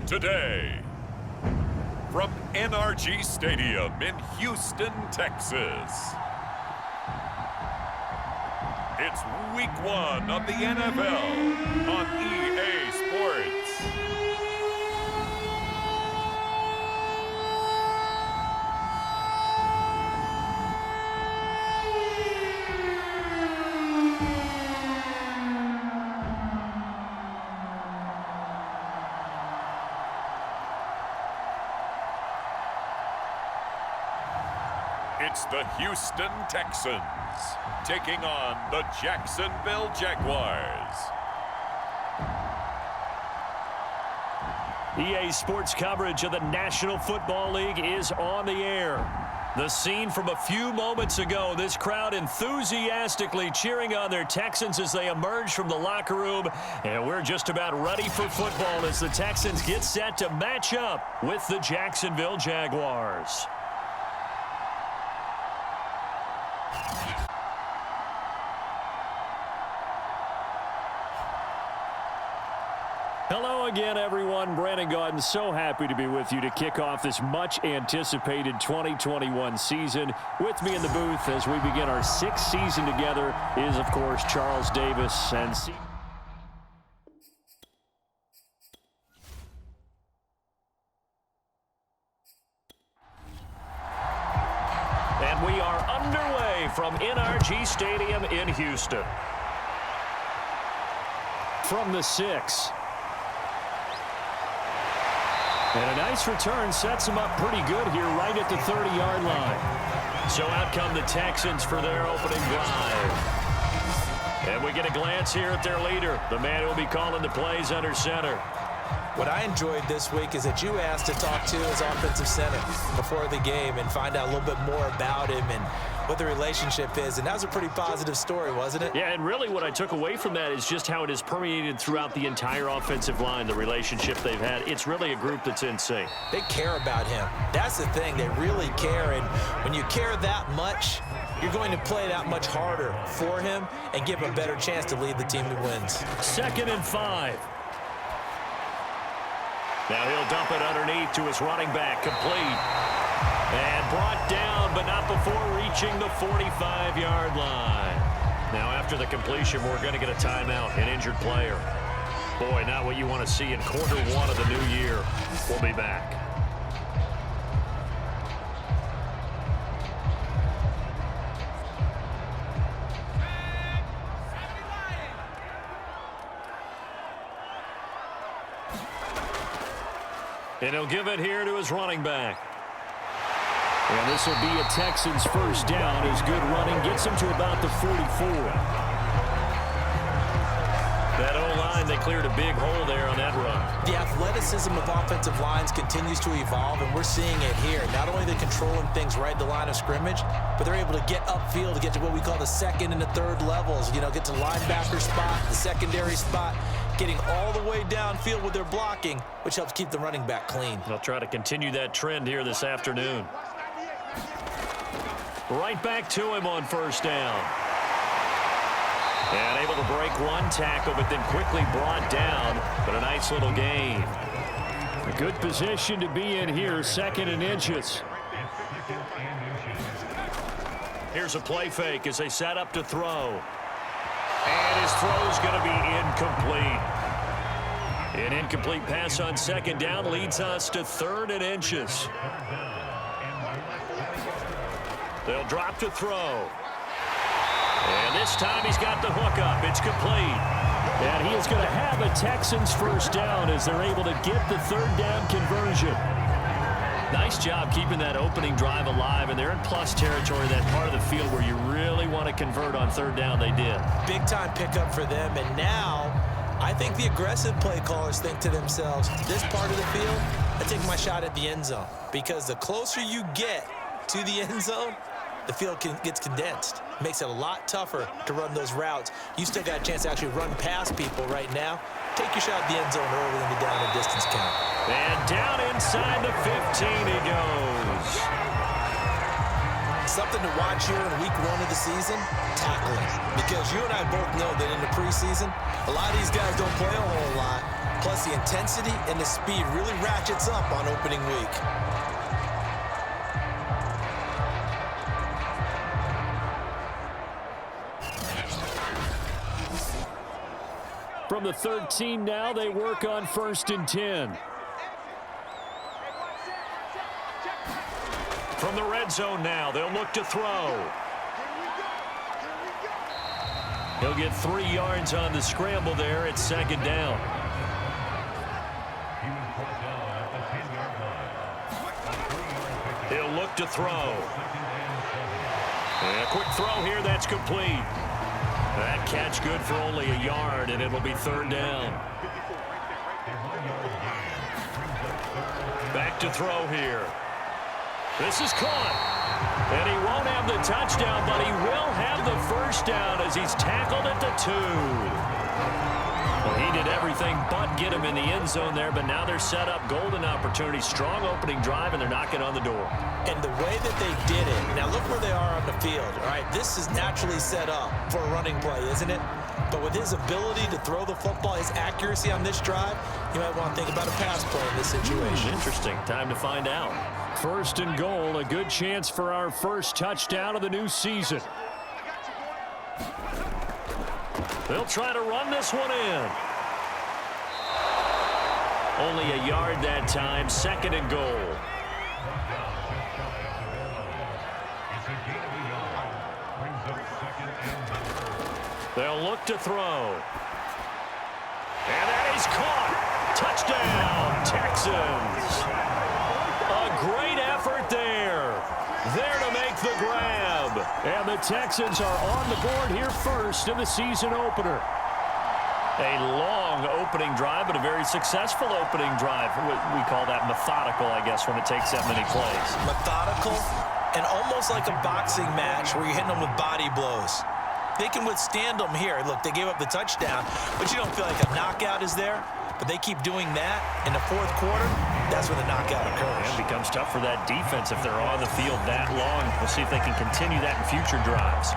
today. From NRG Stadium in Houston, Texas. It's week 1 of the NFL on EA Sports. It's the Houston Texans taking on the Jacksonville Jaguars. EA Sports coverage of the National Football League is on the air. The scene from a few moments ago, this crowd enthusiastically cheering on their Texans as they emerge from the locker room. And we're just about ready for football as the Texans get set to match up with the Jacksonville Jaguars. Hello again, everyone. Brandon Gaudin, so happy to be with you to kick off this much-anticipated 2021 season. With me in the booth as we begin our 6th season together is, of course, Charles Davis. And we are underway from NRG Stadium in Houston. From the 6. And a nice return sets them up pretty good here right at the 30-yard line. So out come the Texans for their opening drive. And we get a glance here at their leader, the man who will be calling the plays under center. What I enjoyed this week is that you asked to talk to his offensive center before the game and find out a little bit more about him and what the relationship is. And that was a pretty positive story, wasn't it? Yeah, and really what I took away from that is just how it has permeated throughout the entire offensive line, the relationship they've had. It's really a group that's in sync. They care about him. That's the thing. They really care. And when you care that much, you're going to play that much harder for him and give him a better chance to lead the team to wins. 2nd and 5. Now he'll dump it underneath to his running back, complete. And brought down, but not before reaching the 45-yard line. Now after the completion, we're going to get a timeout, an injured player. Boy, not what you want to see in quarter 1 of the new year. We'll be back. And he'll give it here to his running back. And this will be a Texans first down as good running gets him to about the 44. That O-line, they cleared a big hole there on that run. The athleticism of offensive lines continues to evolve, and we're seeing it here. Not only are they controlling things right at the line of scrimmage, but they're able to get upfield to get to what we call the 2nd and the 3rd levels. You know, get to linebacker spot, the secondary spot, getting all the way downfield with their blocking, which helps keep the running back clean. They'll try to continue that trend here this afternoon. Right back to him on first down. And able to break one tackle, but then quickly brought down. But a nice little gain. A good position to be in here, 2nd and inches. Here's a play fake as they set up to throw. And his throw's going to be incomplete. An incomplete pass on 2nd down leads us to 3rd and inches. They'll drop to throw. And this time he's got the hook up. It's complete. And he is going to have a Texans first down as they're able to get the 3rd down conversion. Nice job keeping that opening drive alive, and they're in plus territory, that part of the field where you really want to convert on 3rd down. They did. Big time pickup for them, and now I think the aggressive play callers think to themselves, this part of the field, I take my shot at the end zone, because the closer you get to the end zone, the field gets condensed. Makes it a lot tougher to run those routes. You still got a chance to actually run past people right now. Take your shot at the end zone early in the down and distance count. And down inside the 15 he goes. Something to watch here in week 1 of the season, tackling. Because you and I both know that in the preseason, a A lot of these guys don't play a whole lot. Plus, the intensity and the speed really ratchets up on opening week. From the 13 now, they work on 1st and 10. From the red zone now, they'll look to throw. He'll get 3 yards on the scramble there at 2nd down. He'll look to throw. And a quick throw here, that's complete. That catch good for only a yard, and it'll be 3rd down. Back to throw here. This is caught. And he won't have the touchdown, but he will have the 1st down as he's tackled at the 2. Well, he did everything but get him in the end zone there, but now they're set up. Golden opportunity, strong opening drive, and they're knocking on the door. And the way that they did it, now look where they are on the field, all right? This is naturally set up for a running play, isn't it? But with his ability to throw the football, his accuracy on this drive, you might want to think about a pass play in this situation. Interesting. Time to find out. 1st and goal, a good chance for our first touchdown of the new season. They'll try to run this one in. Only a yard that time, 2nd and goal. They'll look to throw. And that is caught. Touchdown, Texans. A great effort there. There to make the grab. And the Texans are on the board here first in the season opener. A long opening drive, but a very successful opening drive. We call that methodical, I guess, when it takes that many plays. Methodical and almost like a boxing match where you're hitting them with body blows. They can withstand them here. Look, they gave up the touchdown, but you don't feel like a knockout is there. But they keep doing that in the 4th quarter. That's when the knockout occurs. It becomes tough for that defense if they're on the field that long. We'll see if they can continue that in future drives.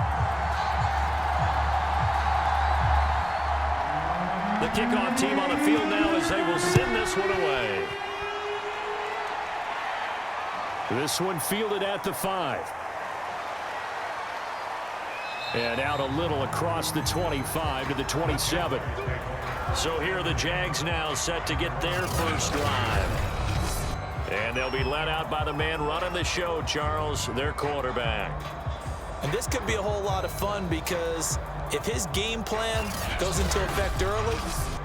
The kickoff team on the field now as they will send this one away. This one fielded at the 5. And out a little across the 25 to the 27. So here are the Jags now set to get their first drive. And they'll be led out by the man running the show, Charles, their quarterback. And this could be a whole lot of fun because if his game plan goes into effect early,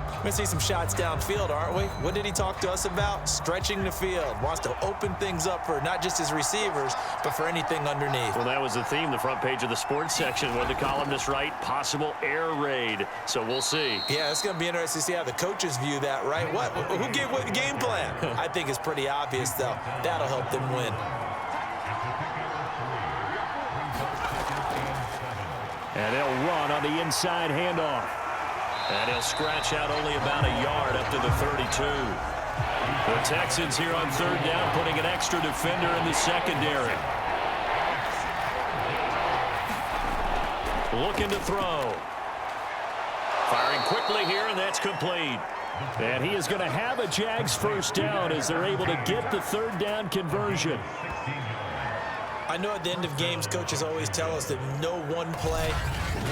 we're going to see some shots downfield, aren't we? What did he talk to us about? Stretching the field. Wants to open things up for not just his receivers, but for anything underneath. Well, that was the theme, the front page of the sports section, where the columnists write possible air raid. So we'll see. Yeah, it's going to be interesting to see how the coaches view that, right? Who gave away the game plan? I think it's pretty obvious, though. That'll help them win. And they'll run on the inside handoff. And he'll scratch out only about a yard up to the 32. The Texans here on 3rd down, putting an extra defender in the secondary. Looking to throw. Firing quickly here, and that's complete. And he is going to have a Jags 1st down as they're able to get the 3rd down conversion. I know at the end of games, coaches always tell us that no one play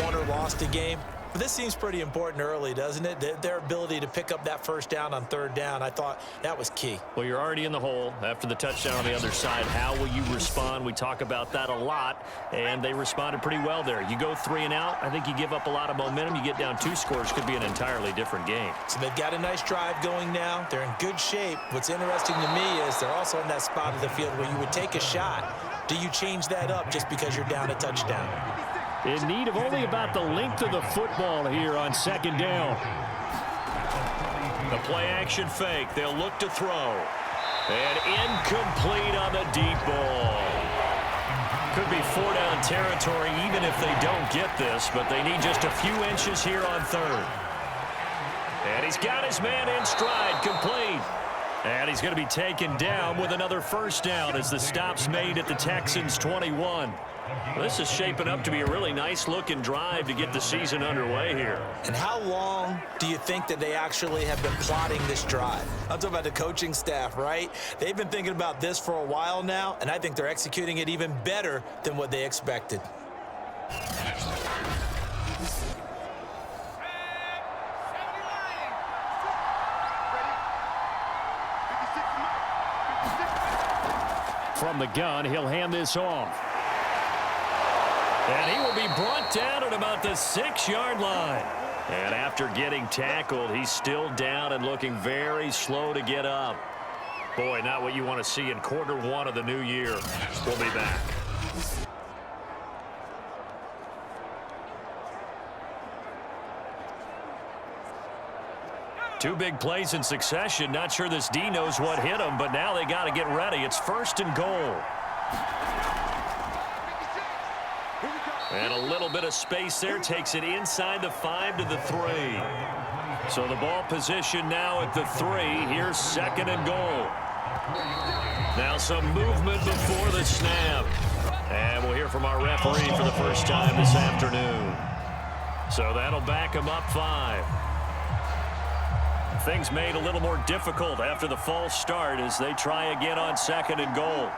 won or lost a game. But this seems pretty important early, doesn't it? Their ability to pick up that 1st down on 3rd down, I thought that was key. Well, you're already in the hole after the touchdown on the other side. How will you respond? We talk about that a lot, and they responded pretty well there. You go 3 and out, I think you give up a lot of momentum. You get down 2 scores, could be an entirely different game. So they've got a nice drive going now. They're in good shape. What's interesting to me is they're also in that spot of the field where you would take a shot. Do you change that up just because you're down a touchdown? In need of only about the length of the football here on 2nd down. The play action fake. They'll look to throw. And incomplete on the deep ball. Could be 4-down territory even if they don't get this, but they need just a few inches here on 3rd. And he's got his man in stride, complete. And he's going to be taken down with another 1st down as the stop's made at the Texans' 21. This is shaping up to be a really nice-looking drive to get the season underway here. And how long do you think that they actually have been plotting this drive? I'm talking about the coaching staff, right? They've been thinking about this for a while now, and I think they're executing it even better than what they expected. From the gun, he'll hand this off. And he will be brought down at about the 6-yard line. And after getting tackled, he's still down and looking very slow to get up. Boy, not what you want to see in quarter one of the new year. We'll be back. Two big plays in succession. Not sure this D knows what hit him, but now they got to get ready. It's 1st and goal. And a little bit of space there. Takes it inside the 5 to the 3. So the ball position now at the 3. Here's 2nd and goal. Now some movement before the snap. And we'll hear from our referee for the first time this afternoon. So that'll back him up 5. Things made a little more difficult after the false start as they try again on 2nd and goal.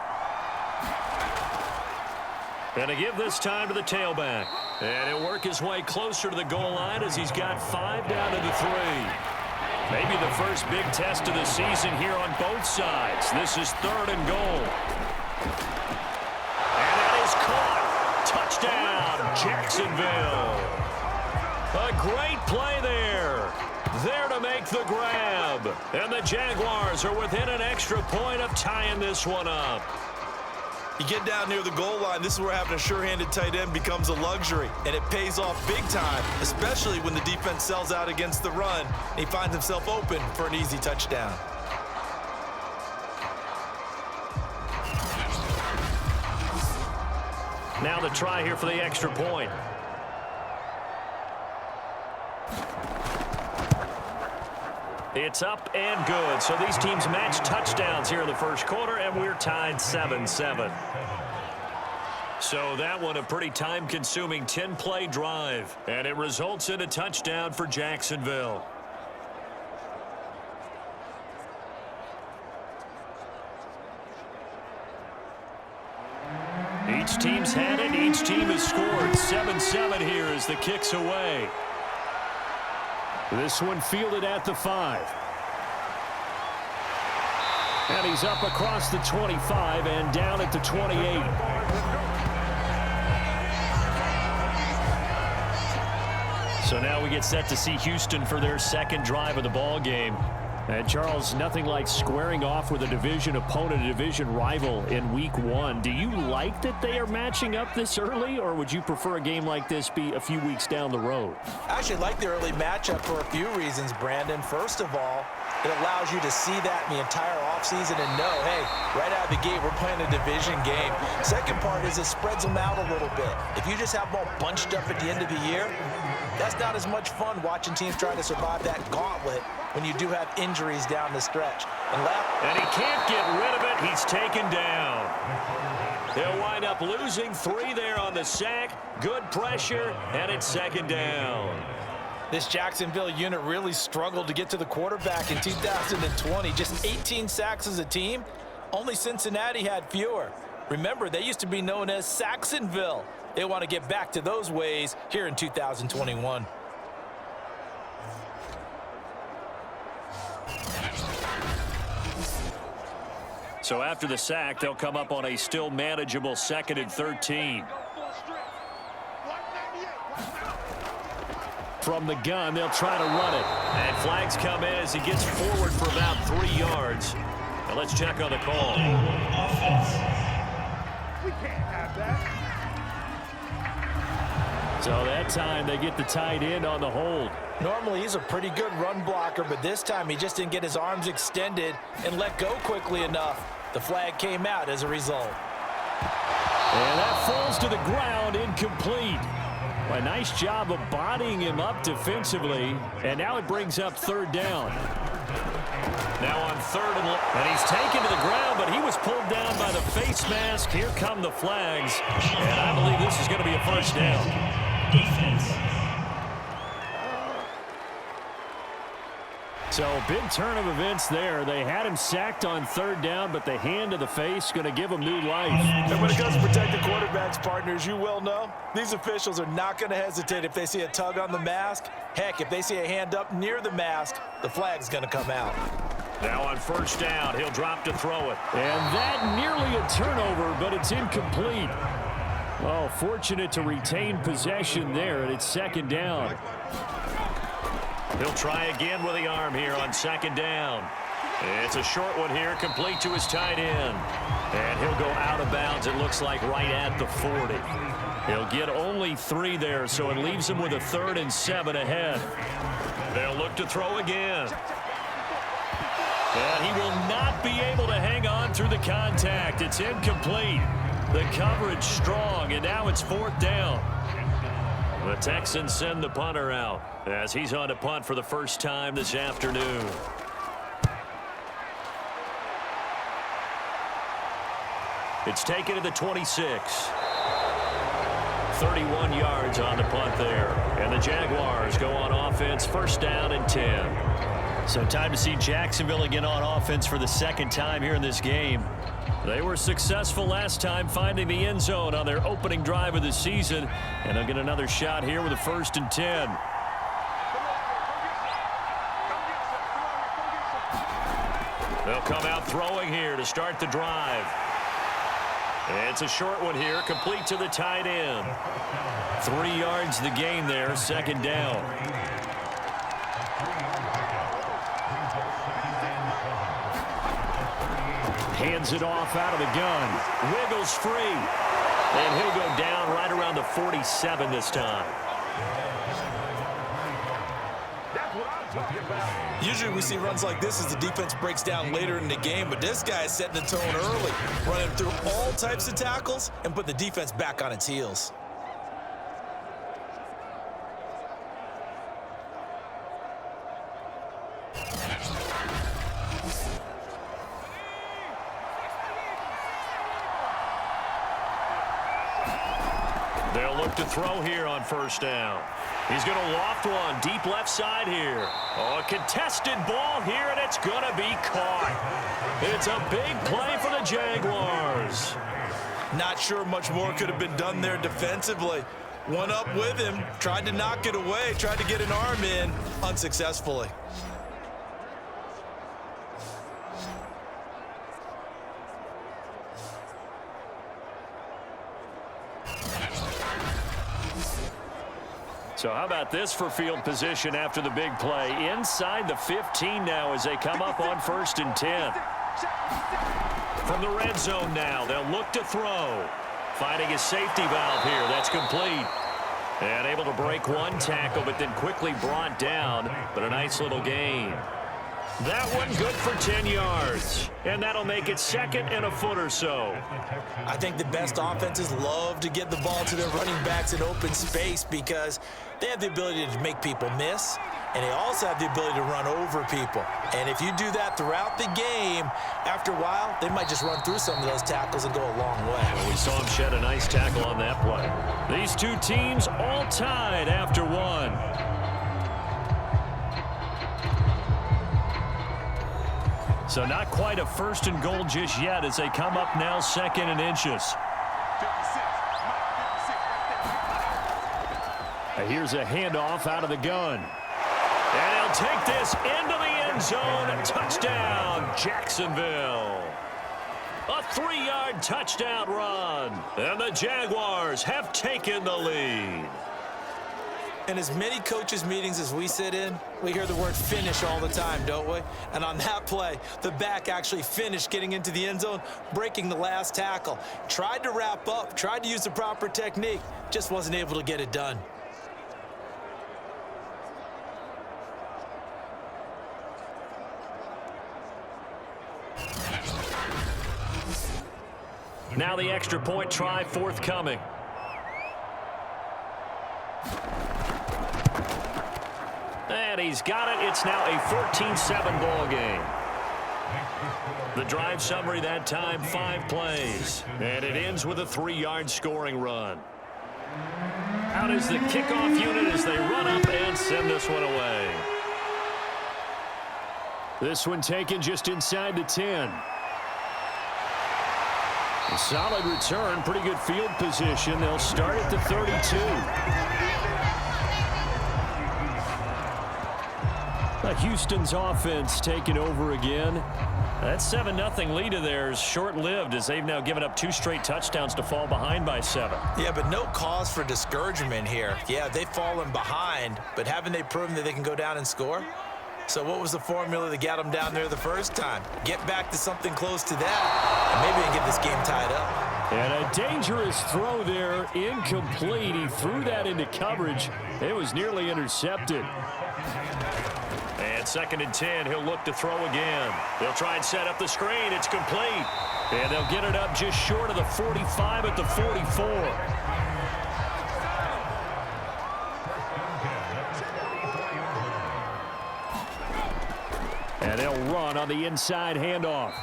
And to give this time to the tailback. And he'll work his way closer to the goal line as he's got 5 down to the 3. Maybe the first big test of the season here on both sides. This is 3rd and goal. And that is caught. Touchdown, Jacksonville. A great play there. There to make the grab. And the Jaguars are within an extra point of tying this one up. You get down near the goal line, this is where having a sure-handed tight end becomes a luxury, and it pays off big time, especially when the defense sells out against the run, and he finds himself open for an easy touchdown. Now the try here for the extra point. It's up and good. So these teams match touchdowns here in the first quarter, and we're tied 7-7. So that one a pretty time-consuming 10-play drive, and it results in a touchdown for Jacksonville. Each team's had it. Each team has scored. 7-7 here as the kick's away. This one fielded at the 5. And he's up across the 25 and down at the 28. So now we get set to see Houston for their second drive of the ball game. And Charles, nothing like squaring off with a division opponent, a division rival in week 1. Do you like that they are matching up this early, or would you prefer a game like this be a few weeks down the road? I actually like the early matchup for a few reasons, Brandon. First of all, it allows you to see that in the entire offseason and know, hey, right out of the gate, we're playing a division game. Second part is it spreads them out a little bit. If you just have them all bunched up at the end of the year, that's not as much fun watching teams try to survive that gauntlet when you do have injuries down the stretch. And he can't get rid of it. He's taken down. They'll wind up losing 3 there on the sack. Good pressure, and it's 2nd down. This Jacksonville unit really struggled to get to the quarterback in 2020. Just 18 sacks as a team. Only Cincinnati had fewer. Remember, they used to be known as Saxonville. They want to get back to those ways here in 2021. So after the sack, they'll come up on a still manageable 2nd and 13. From the gun, they'll try to run it. And flags come in as he gets forward for about 3 yards. Now let's check on the call. We can't have that. So that time they get the tight end on the hold. Normally he's a pretty good run blocker, but this time he just didn't get his arms extended and let go quickly enough. The flag came out as a result. And that falls to the ground, incomplete. A nice job of bodying him up defensively, and now it brings up third down. Now on third and he's taken to the ground, but he was pulled down by the face mask. Here come the flags, and I believe this is going to be a first down. Defense. So big turn of events there. They had him sacked on third down, but the hand to the face going to give him new life. And when it comes to protecting quarterbacks, partners, you well know, these officials are not going to hesitate if they see a tug on the mask. Heck, if they see a hand up near the mask, the flag's going to come out. Now on first down, he'll drop to throw it. And that nearly a turnover, but it's incomplete. Oh, fortunate to retain possession there, and it's second down. He'll try again with the arm here on second down. It's a short one here, complete to his tight end. And he'll go out of bounds, it looks like, right at the 40. He'll get only 3 there, so it leaves him with a 3rd and 7 ahead. They'll look to throw again. And he will not be able to hang on through the contact. It's incomplete. The coverage strong, and now it's 4th down. The Texans send the punter out as he's on to punt for the first time this afternoon. It's taken to the 26. 31 yards on the punt there. And the Jaguars go on offense, first down and 10. So time to see Jacksonville again on offense for the second time here in this game. They were successful last time finding the end zone on their opening drive of the season. And they'll get another shot here with a 1st and 10. They'll come out throwing here to start the drive. It's a short one here, complete to the tight end. 3 yards the gain there, second down. Hands it off out of the gun. Wiggles free. And he'll go down right around the 47 this time. Usually we see runs like this as the defense breaks down later in the game, but this guy is setting the tone early, running through all types of tackles and put the defense back on its heels. They'll look to throw here on first down. He's going to loft one deep left side here. Oh, a contested ball here, and it's going to be caught. It's a big play for the Jaguars. Not sure much more could have been done there defensively. One up with him, tried to knock it away, tried to get an arm in, unsuccessfully. So how about this for field position after the big play? Inside the 15 now as they come up on 1st and 10. From the red zone now, they'll look to throw. Finding his safety valve here. That's complete. And able to break one tackle, but then quickly brought down. But a nice little gain. That one good for 10 yards. And that'll make it 2nd and a foot or so. I think the best offenses love to get the ball to their running backs in open space because they have the ability to make people miss, and they also have the ability to run over people. And if you do that throughout the game, after a while, they might just run through some of those tackles and go a long way. Well, we saw him shed a nice tackle on that play. These two teams all tied after one. So not quite a 1st and goal just yet as they come up now 2nd and inches. Here's a handoff out of the gun. And he'll take this into the end zone. Touchdown, Jacksonville. A 3-yard touchdown run. And the Jaguars have taken the lead. In as many coaches' meetings as we sit in, we hear the word finish all the time, don't we? And on that play, the back actually finished getting into the end zone, breaking the last tackle. Tried to wrap up, tried to use the proper technique, just wasn't able to get it done. Now the extra point try forthcoming. he's got it. It's now a 14-7 ball game. The drive summary that time, 5 plays. And it ends with a 3-yard scoring run. Out is the kickoff unit as they run up and send this one away. This one taken just inside the 10. A solid return, pretty good field position. They'll start at the 32. Houston's offense taking over again. That 7-0 lead of theirs short-lived as they've now given up 2 straight touchdowns to fall behind by 7. Yeah, but no cause for discouragement here. Yeah, they've fallen behind, but haven't they proven that they can go down and score? So what was the formula that got them down there the first time? Get back to something close to that, and maybe they can get this game tied up. And a dangerous throw there, incomplete. He threw that into coverage. It was nearly intercepted. And 2nd and 10, he'll look to throw again. They'll try and set up the screen. It's complete. And they'll get it up just short of the 45 at the 44. And they'll run on the inside handoff.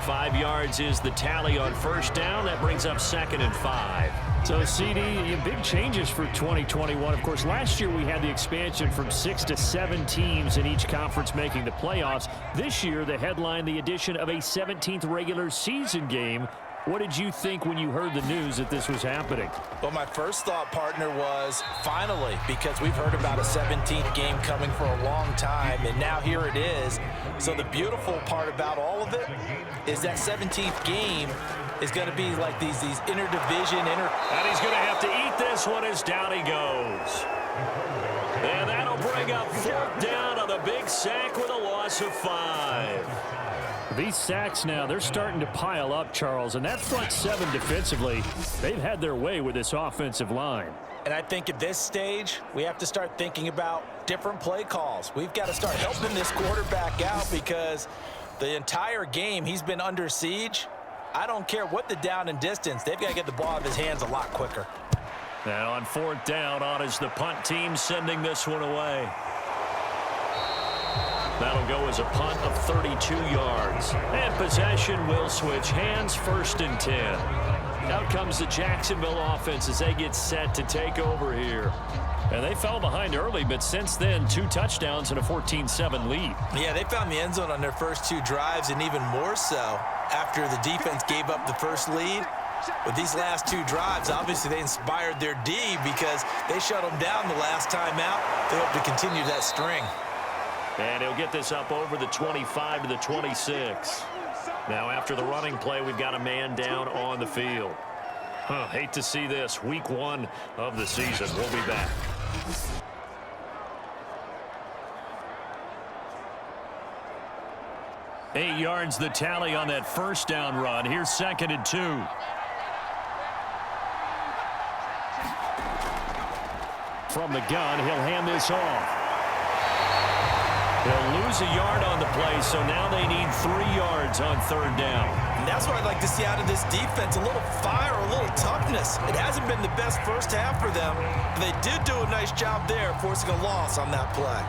5 yards is the tally on first down. That brings up 2nd and 5. So, CD, big changes for 2021. Of course, last year we had the expansion from 6 to 7 teams in each conference making the playoffs. This year, the headline, the addition of a 17th regular season game. What did you think when you heard the news that this was happening? Well, my first thought, partner, was finally, because we've heard about a 17th game coming for a long time, and now here it is. So the beautiful part about all of it is that 17th game is going to be like these interdivision. And he's going to have to eat this one as down he goes. And that'll bring up 4th down on the big sack with a loss of 5. These sacks now, they're starting to pile up, Charles, and that front 7 defensively, they've had their way with this offensive line. And I think at this stage, we have to start thinking about different play calls. We've got to start helping this quarterback out because the entire game he's been under siege. I don't care what the down and distance, they've got to get the ball out of his hands a lot quicker. Now on 4th down, on is the punt team sending this one away. That'll go as a punt of 32 yards. And possession will switch hands, 1st and 10. Out comes the Jacksonville offense as they get set to take over here. And they fell behind early, but since then, 2 touchdowns and a 14-7 lead. Yeah, they found the end zone on their first 2 drives, and even more so after the defense gave up the first lead. With these last 2 drives, obviously they inspired their D because they shut them down the last time out. They hope to continue that string. And he'll get this up over the 25 to the 26. Now after the running play, we've got a man down on the field. Hate to see this. Week 1 of the season. We'll be back. Eight yards the tally on that first down run. Here's 2nd and 2. From the gun, he'll hand this off. They'll lose a yard on the play, so now they need 3 yards on 3rd down. And that's what I'd like to see out of this defense, a little fire, a little toughness. It hasn't been the best first half for them, but they did do a nice job there forcing a loss on that play.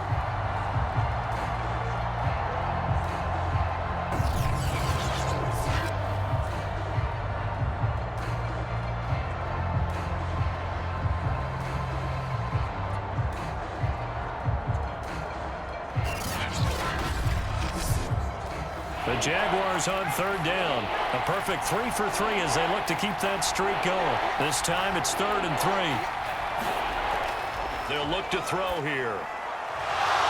The Jaguars on 3rd down. A perfect 3 for 3 as they look to keep that streak going. This time it's 3rd and 3. They'll look to throw here.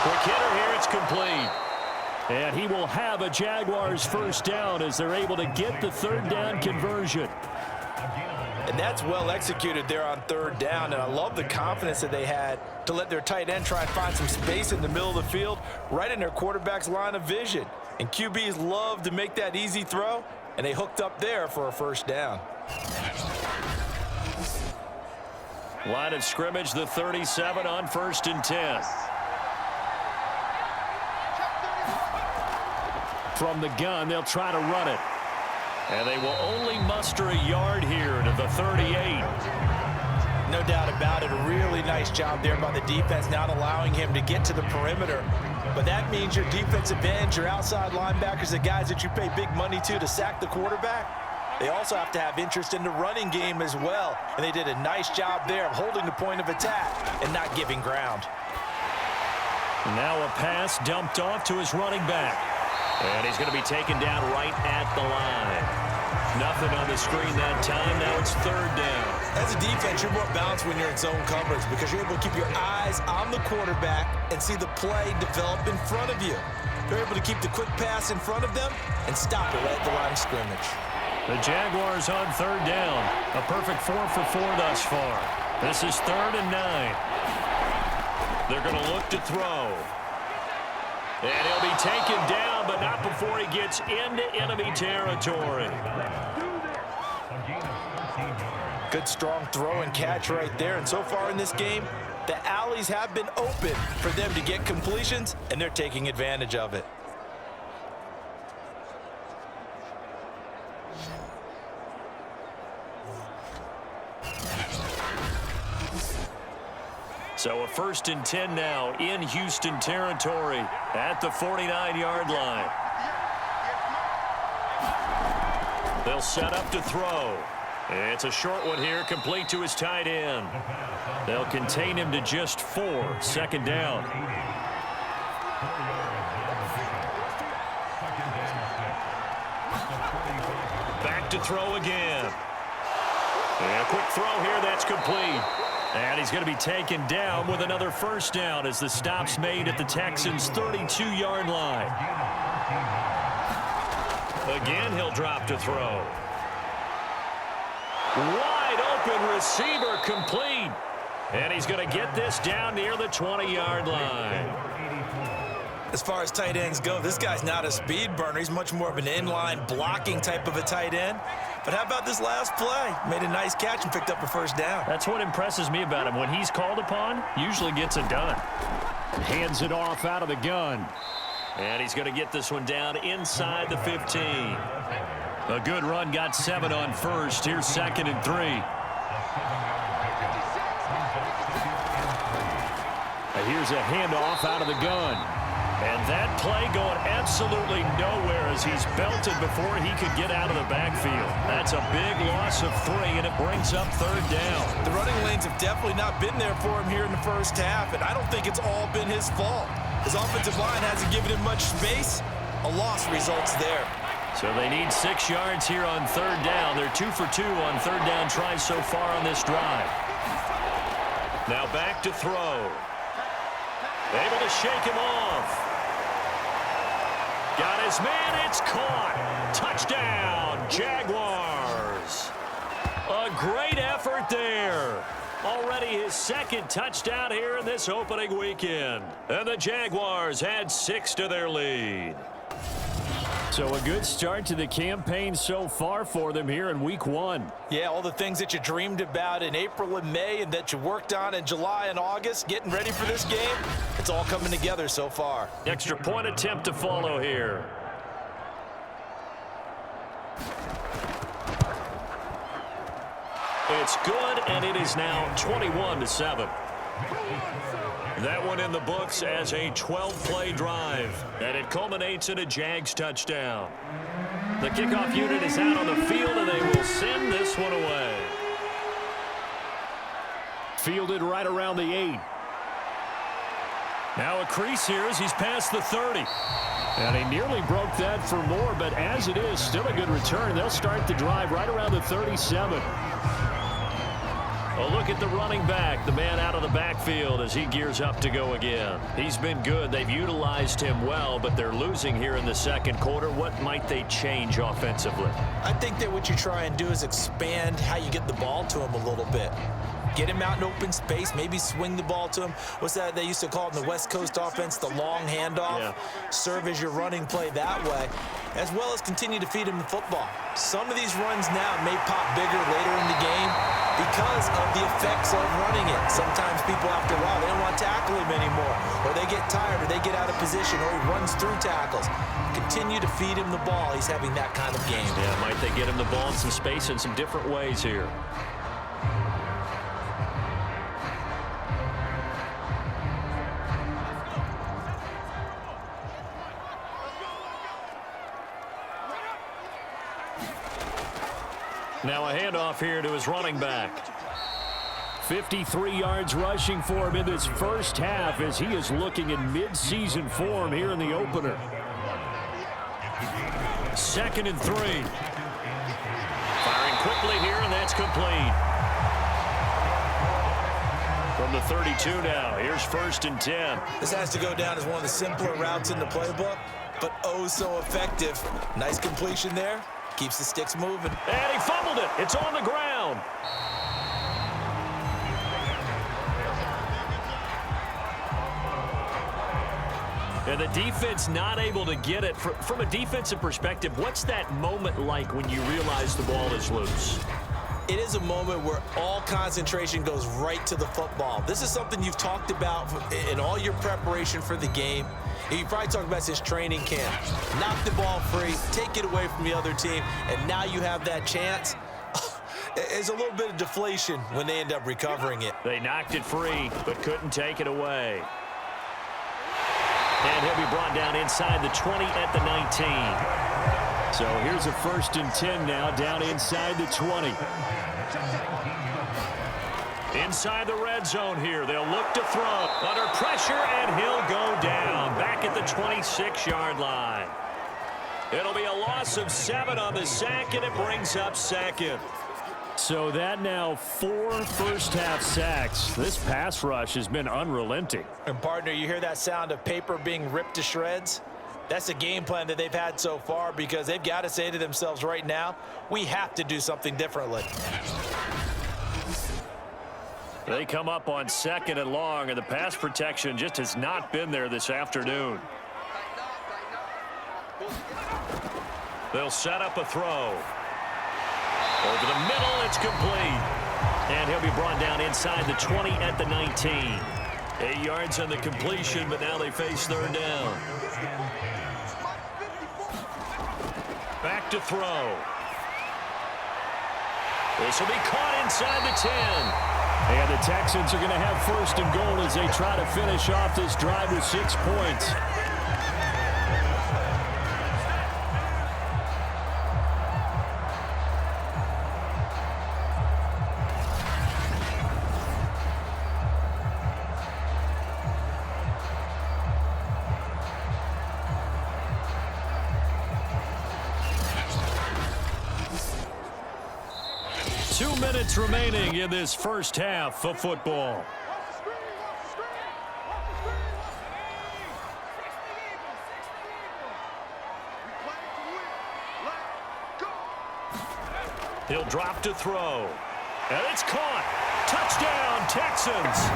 Quick hitter here, it's complete. And he will have a Jaguars first down as they're able to get the 3rd down conversion. And that's well executed there on 3rd down, and I love the confidence that they had to let their tight end try and find some space in the middle of the field, right in their quarterback's line of vision. And QBs love to make that easy throw, and they hooked up there for a first down. Line of scrimmage, the 37 on 1st and 10. From the gun, they'll try to run it. And they will only muster a yard here to the 38. No doubt about it. A really nice job there by the defense, not allowing him to get to the perimeter. But that means your defensive ends, your outside linebackers, the guys that you pay big money to sack the quarterback, they also have to have interest in the running game as well. And they did a nice job there of holding the point of attack and not giving ground. Now a pass dumped off to his running back. And he's going to be taken down right at the line. Nothing on the screen that time. Now it's third down. As a defense, you're more balanced when you're in zone coverage because you're able to keep your eyes on the quarterback and see the play develop in front of you. You're able to keep the quick pass in front of them and stop it right at the line of scrimmage. The Jaguars on third down. A perfect 4 for 4 thus far. This is 3rd and 9. They're going to look to throw. And he'll be taken down, but not before he gets into enemy territory. Good strong throw and catch right there. And so far in this game, the alleys have been open for them to get completions, and they're taking advantage of it. So a 1st and 10 now in Houston territory at the 49-yard line. They'll set up to throw. It's a short one here, complete to his tight end. They'll contain him to just 4, 2nd down. Back to throw again. And a quick throw here, that's complete. And he's going to be taken down with another 1st down as the stop's made at the Texans' 32-yard line. Again, he'll drop to throw. Wide open receiver complete. And he's going to get this down near the 20-yard line. As far as tight ends go, this guy's not a speed burner. He's much more of an inline blocking type of a tight end. But how about this last play? Made a nice catch and picked up a 1st down. That's what impresses me about him. When he's called upon, usually gets it done. Hands it off out of the gun. And he's going to get this one down inside the 15. A good run, got 7 on 1st. Here's 2nd and 3. Here's a handoff out of the gun. And that play going absolutely nowhere as he's belted before he could get out of the backfield. That's a big loss of 3, and it brings up 3rd down. The running lanes have definitely not been there for him here in the first half, and I don't think it's all been his fault. His offensive line hasn't given him much space. A loss results there. So they need 6 yards here on 3rd down. They're 2 for 2 on 3rd down tries so far on this drive. Now back to throw. Able to shake him off. Got his man, it's caught. Touchdown, Jaguars. A great effort there. Already his 2nd touchdown here in this opening weekend. And the Jaguars add 6 to their lead. So a good start to the campaign so far for them here in week 1. Yeah, all the things that you dreamed about in April and May and that you worked on in July and August, getting ready for this game, it's all coming together so far. Extra point attempt to follow here. It's good, and it is now 21-7. That one in the books as a 12-play drive, and it culminates in a Jags touchdown. The kickoff unit is out on the field, and they will send this one away. Fielded right around the 8. Now a crease here as he's past the 30. And he nearly broke that for more, but as it is, still a good return. They'll start the drive right around the 37. A look at the running back, the man out of the backfield as he gears up to go again. He's been good. They've utilized him well, but they're losing here in the 2nd quarter. What might they change offensively? I think that what you try and do is expand how you get the ball to him a little bit. Get him out in open space, maybe swing the ball to him. What's that they used to call it in the West Coast offense, the long handoff? Yeah. Serve as your running play that way, as well as continue to feed him the football. Some of these runs now may pop bigger later in the game because of the effects of running it. Sometimes people, after a while, they don't want to tackle him anymore, or they get tired, or they get out of position, or he runs through tackles. Continue to feed him the ball. He's having that kind of game. Yeah, might they get him the ball in some space in some different ways here. Now a handoff here to his running back. 53 yards rushing for him in this first half as he is looking in mid-season form here in the opener. 2nd and 3. Firing quickly here, and that's complete. From the 32 now, here's 1st and 10. This has to go down as one of the simpler routes in the playbook, but oh so effective. Nice completion there. Keeps the sticks moving. And he fumbled it. It's on the ground. And the defense not able to get it. From a defensive perspective, what's that moment like when you realize the ball is loose? It is a moment where all concentration goes right to the football. This is something you've talked about in all your preparation for the game. You probably talked about since training camp. Knock the ball free, take it away from the other team, and now you have that chance. There's a little bit of deflation when they end up recovering it. They knocked it free, but couldn't take it away. And he'll be brought down inside the 20 at the 19. So here's a 1st and 10 now, down inside the 20. Inside the red zone here. They'll look to throw. Under pressure, and he'll go down. Back at the 26-yard line. It'll be a loss of 7 on the sack, and it brings up 2nd. So that now 4 first-half sacks. This pass rush has been unrelenting. And, partner, you hear that sound of paper being ripped to shreds? That's the game plan that they've had so far because they've got to say to themselves right now, we have to do something differently. They come up on 2nd and long, and the pass protection just has not been there this afternoon. They'll set up a throw. Over the middle, it's complete. And he'll be brought down inside the 20 at the 19. 8 yards on the completion, but now they face 3rd down. Back to throw. This will be caught inside the 10. And the Texans are going to have 1st and goal as they try to finish off this drive with 6 points. Remaining in this first half of football. He'll drop to throw. And it's caught. Touchdown, Texans.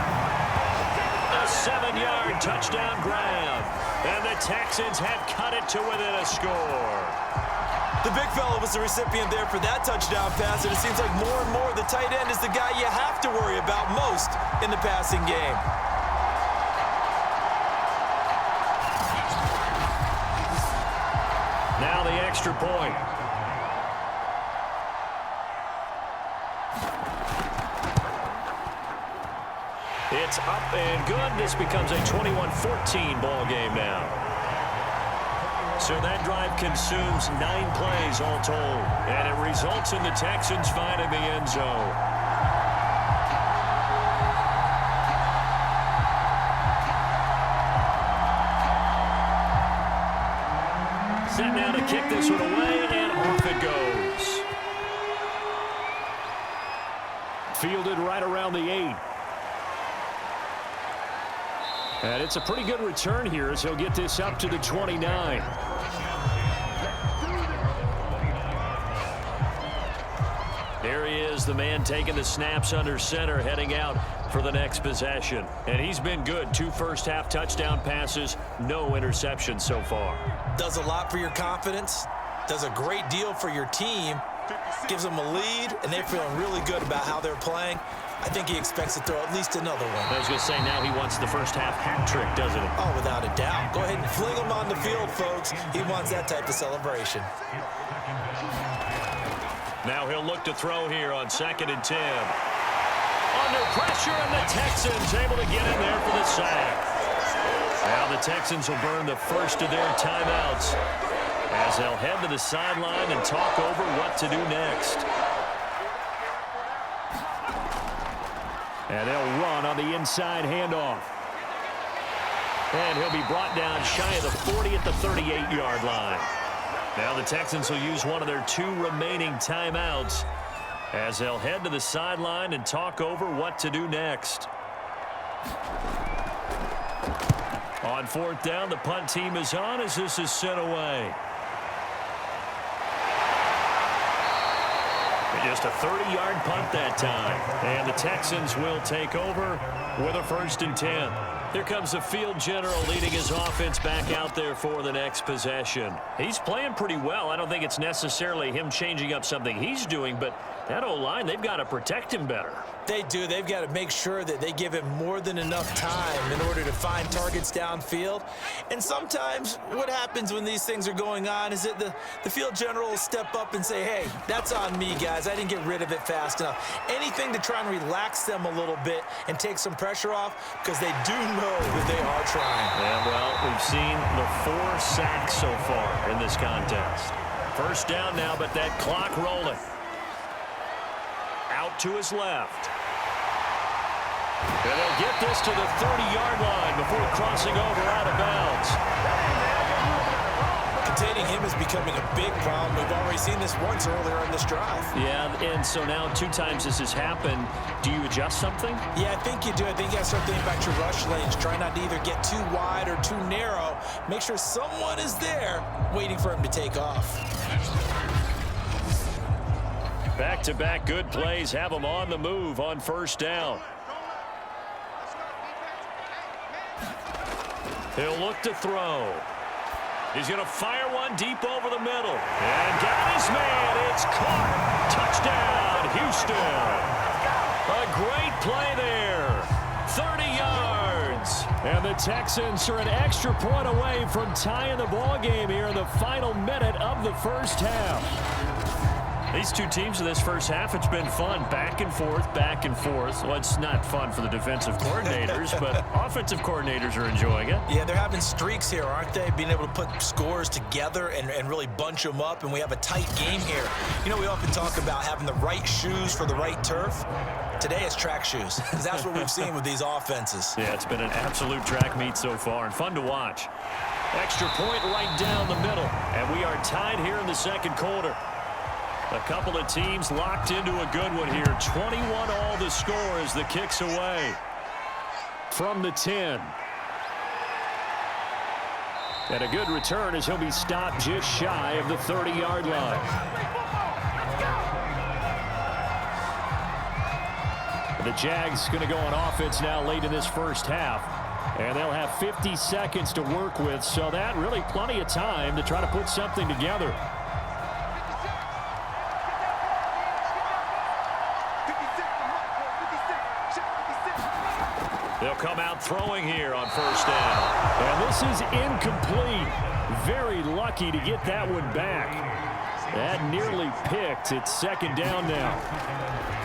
A 7-yard touchdown grab. And the Texans have cut it to within a score. The big fella was the recipient there for that touchdown pass, and it seems like more and more the tight end is the guy you have to worry about most in the passing game. Now the extra point. It's up and good. This becomes a 21-14 ball game now. So that drive consumes 9 plays all told, and it results in the Texans finding the end zone. Set now to kick this one away, and off it goes. Fielded right around the 8. And it's a pretty good return here as he'll get this up to the 29. There he is, the man taking the snaps under center, heading out for the next possession. And he's been good. 2 first-half touchdown passes, no interceptions so far. Does a lot for your confidence, does a great deal for your team, gives them a lead, and they're feeling really good about how they're playing. I think he expects to throw at least another one. I was going to say, now he wants the first-half hat trick, doesn't he? Oh, without a doubt. Go ahead and fling him on the field, folks. He wants that type of celebration. Now he'll look to throw here on 2nd and 10. Under pressure, and the Texans able to get in there for the sack. Now the Texans will burn the first of their timeouts as they'll head to the sideline and talk over what to do next. And they'll run on the inside handoff. And he'll be brought down shy of the 40 at the 38-yard line. Now the Texans will use one of their 2 remaining timeouts as they'll head to the sideline and talk over what to do next. On 4th down, the punt team is on as this is sent away. Just a 30-yard punt that time. And the Texans will take over with a 1st and 10. Here comes the field general leading his offense back out there for the next possession. He's playing pretty well. I don't think it's necessarily him changing up something he's doing, but that O-line, they've got to protect him better. They do. They've got to make sure that they give him more than enough time in order to find targets downfield. And sometimes what happens when these things are going on is that the field general will step up and say, hey, that's on me, guys. I didn't get rid of it fast enough. Anything to try and relax them a little bit and take some pressure off because they do know that they are trying. Yeah, well, we've seen the 4 sacks so far in this contest. 1st down now, but that clock rolling. Out to his left. And they'll get this to the 30-yard line before crossing over out of bounds. Containing him is becoming a big problem. We've already seen this once earlier in this drive. Yeah, and so now 2 times this has happened. Do you adjust something? Yeah, I think you do. I think you have to start thinking about your rush lanes. Try not to either get too wide or too narrow. Make sure someone is there waiting for him to take off. Back-to-back good plays have them on the move on 1st down. He'll look to throw. He's going to fire one deep over the middle. And got his man. It's caught. Touchdown, Houston. A great play there. 30 yards. And the Texans are an extra point away from tying the ball game here in the final minute of the 1st half. These 2 teams in this 1st half, it's been fun. Back and forth, back and forth. Well, it's not fun for the defensive coordinators, but offensive coordinators are enjoying it. Yeah, they're having streaks here, aren't they? Being able to put scores together and really bunch them up, and we have a tight game here. You know, we often talk about having the right shoes for the right turf. Today it's track shoes, because that's what we've seen with these offenses. Yeah, it's been an absolute track meet so far, and fun to watch. Extra point right down the middle, and we are tied here in the 2nd quarter. A couple of teams locked into a good one here. 21 all the score as the kick's away from the 10. And a good return as he'll be stopped just shy of the 30-yard line. The Jags going to go on offense now late in this 1st half. And they'll have 50 seconds to work with, so that really plenty of time to try to put something together. They'll come out throwing here on 1st down. And this is incomplete. Very lucky to get that one back. That nearly picked. It's 2nd down now.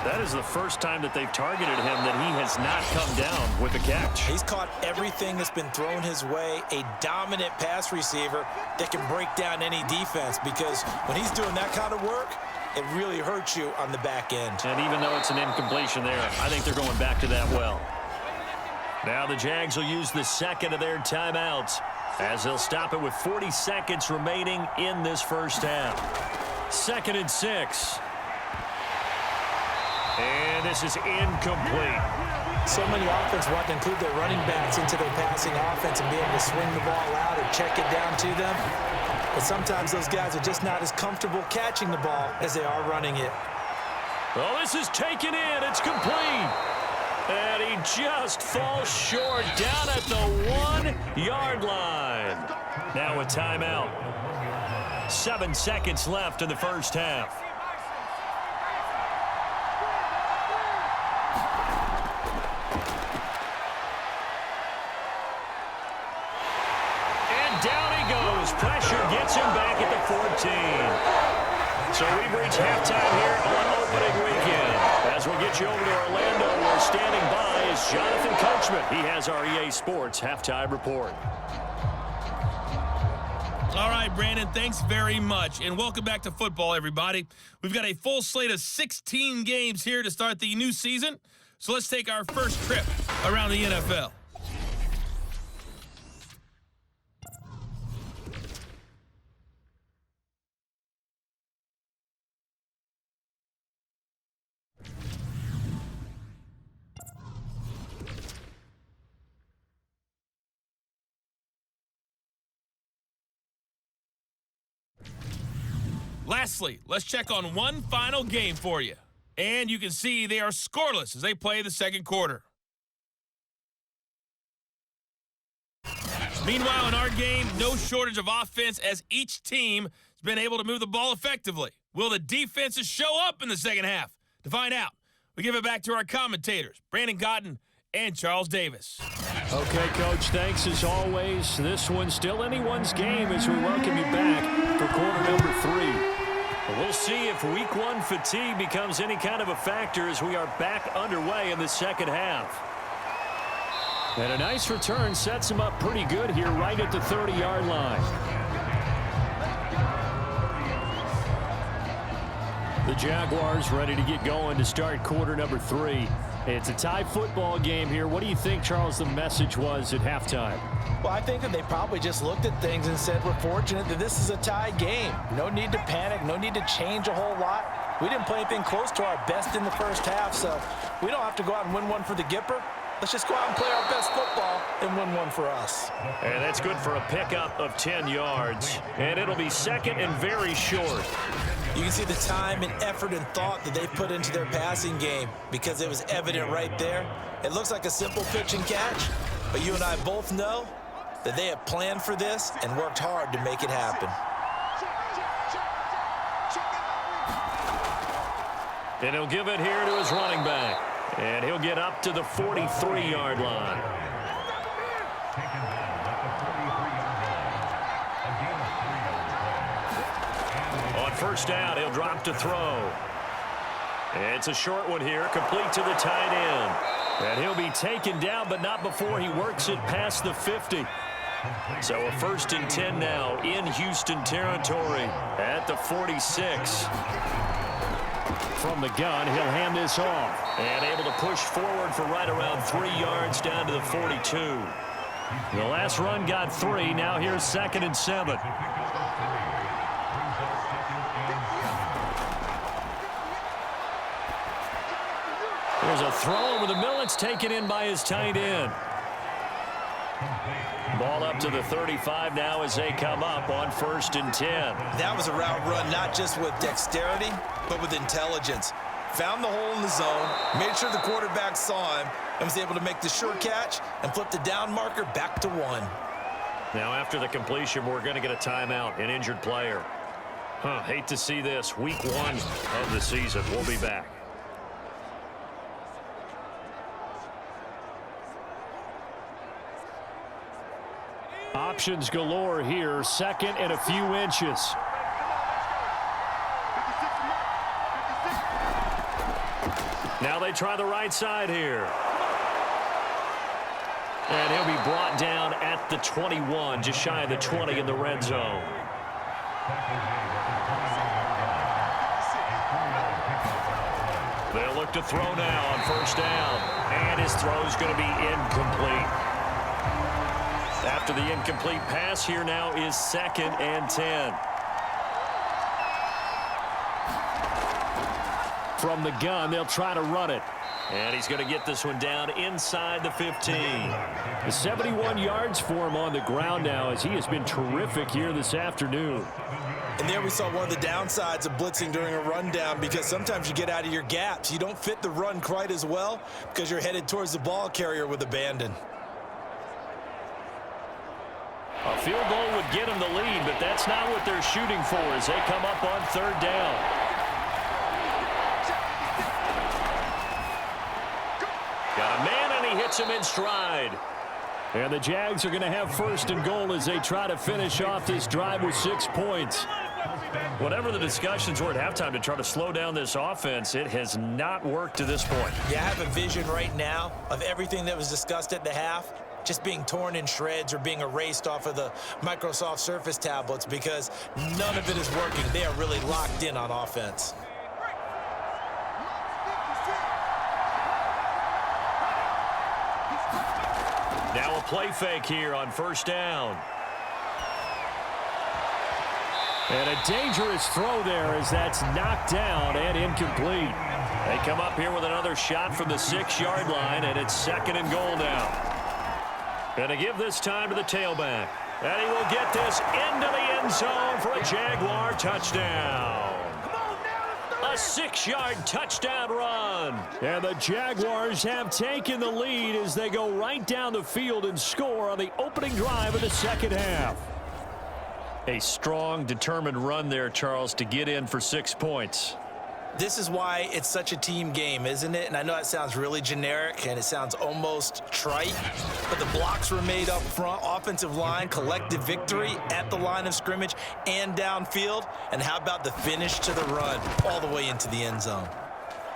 That is the first time that they've targeted him that he has not come down with a catch. He's caught everything that's been thrown his way. A dominant pass receiver that can break down any defense, because when he's doing that kind of work, it really hurts you on the back end. And even though it's an incompletion there, I think they're going back to that well. Now the Jags will use the 2nd of their timeouts as they'll stop it with 40 seconds remaining in this 1st half. 2nd and 6. And this is incomplete. So many offense want to include their running backs into their passing offense and be able to swing the ball out or check it down to them. But sometimes those guys are just not as comfortable catching the ball as they are running it. Well, this is taken in. It's complete. And he just falls short down at the 1-yard line. Now a timeout. 7 seconds left in the 1st half. And down he goes. Pressure gets him back at the 14. So we've reached halftime here on opening weekend. As we'll get you over to Orlando, where standing by is Jonathan Coachman. He has our EA Sports halftime report. All right, Brandon, thanks very much. And welcome back to football, everybody. We've got a full slate of 16 games here to start the new season. So let's take our first trip around the NFL. Lastly, let's check on one final game for you. And you can see they are scoreless as they play the second quarter. Meanwhile, in our game, no shortage of offense as each team has been able to move the ball effectively. Will the defenses show up in the second half? To find out, we give it back to our commentators, Brandon Cotton and Charles Davis. Okay, Coach, thanks as always. This one's still anyone's game as we welcome you back for quarter number 3. We'll see if week 1 fatigue becomes any kind of a factor as we are back underway in the second half. And a nice return sets him up pretty good here right at the 30-yard line. The Jaguars ready to get going to start quarter number 3. It's a tie football game here. What do you think, Charles, the message was at halftime? Well, I think that they probably just looked at things and said, we're fortunate that this is a tie game. No need to panic, no need to change a whole lot. We didn't play anything close to our best in the first half, so we don't have to go out and win one for the Gipper. Let's just go out and play our best football and win one for us. And that's good for a pickup of 10 yards. And it'll be second and very short. You can see the time and effort and thought that they put into their passing game because it was evident right there. It looks like a simple pitch and catch, but you and I both know that they have planned for this and worked hard to make it happen. And he'll give it here to his running back. And he'll get up to the 43-yard line. On first down, he'll drop to throw. It's a short one here, complete to the tight end. And he'll be taken down, but not before he works it past the 50. So a 1st and 10 now in Houston territory at the 46. From the gun, he'll hand this off. And able to push forward for right around 3 yards down to the 42. The last run got 3. Now here's 2nd and 7. There's a throw over the middle. It's taken in by his tight end. Ball up to the 35 now as they come up on 1st and 10. That was a route run not just with dexterity, but with intelligence. Found the hole in the zone, made sure the quarterback saw him, and was able to make the sure catch and flip the down marker back to 1. Now after the completion, we're going to get a timeout, an injured player. Hate to see this. Week 1 of the season. We'll be back. Options galore here. 2nd and a few inches. Now they try the right side here. And he'll be brought down at the 21, just shy of the 20 in the red zone. They'll look to throw now on 1st down. And his throw's going to be incomplete. After the incomplete pass, here now is 2nd and 10. From the gun, they'll try to run it. And he's going to get this one down inside the 15. The 71 yards for him on the ground now as he has been terrific here this afternoon. And there we saw one of the downsides of blitzing during a rundown because sometimes you get out of your gaps. You don't fit the run quite as well because you're headed towards the ball carrier with abandon. A field goal would get them the lead, but that's not what they're shooting for as they come up on 3rd down. Got a man, and he hits him in stride. And the Jags are going to have 1st and goal as they try to finish off this drive with 6 points. Whatever the discussions were at halftime to try to slow down this offense, it has not worked to this point. Yeah, I have a vision right now of everything that was discussed at the half just being torn in shreds or being erased off of the Microsoft Surface tablets because none of it is working. They are really locked in on offense. play fake here on first down. And a dangerous throw there as that's knocked down and incomplete. They come up here with another shot from the 6-yard line, and it's 2nd and goal now. And to give this time to the tailback. And he will get this into the end zone for a Jaguar touchdown. A 6-yard touchdown run. And the Jaguars have taken the lead as they go right down the field and score on the opening drive of the second half. A strong, determined run there, Charles, to get in for 6 points. This is why it's such a team game, isn't it? And I know that sounds really generic and it sounds almost trite, but the blocks were made up front, offensive line, collective victory at the line of scrimmage and downfield. And how about the finish to the run all the way into the end zone?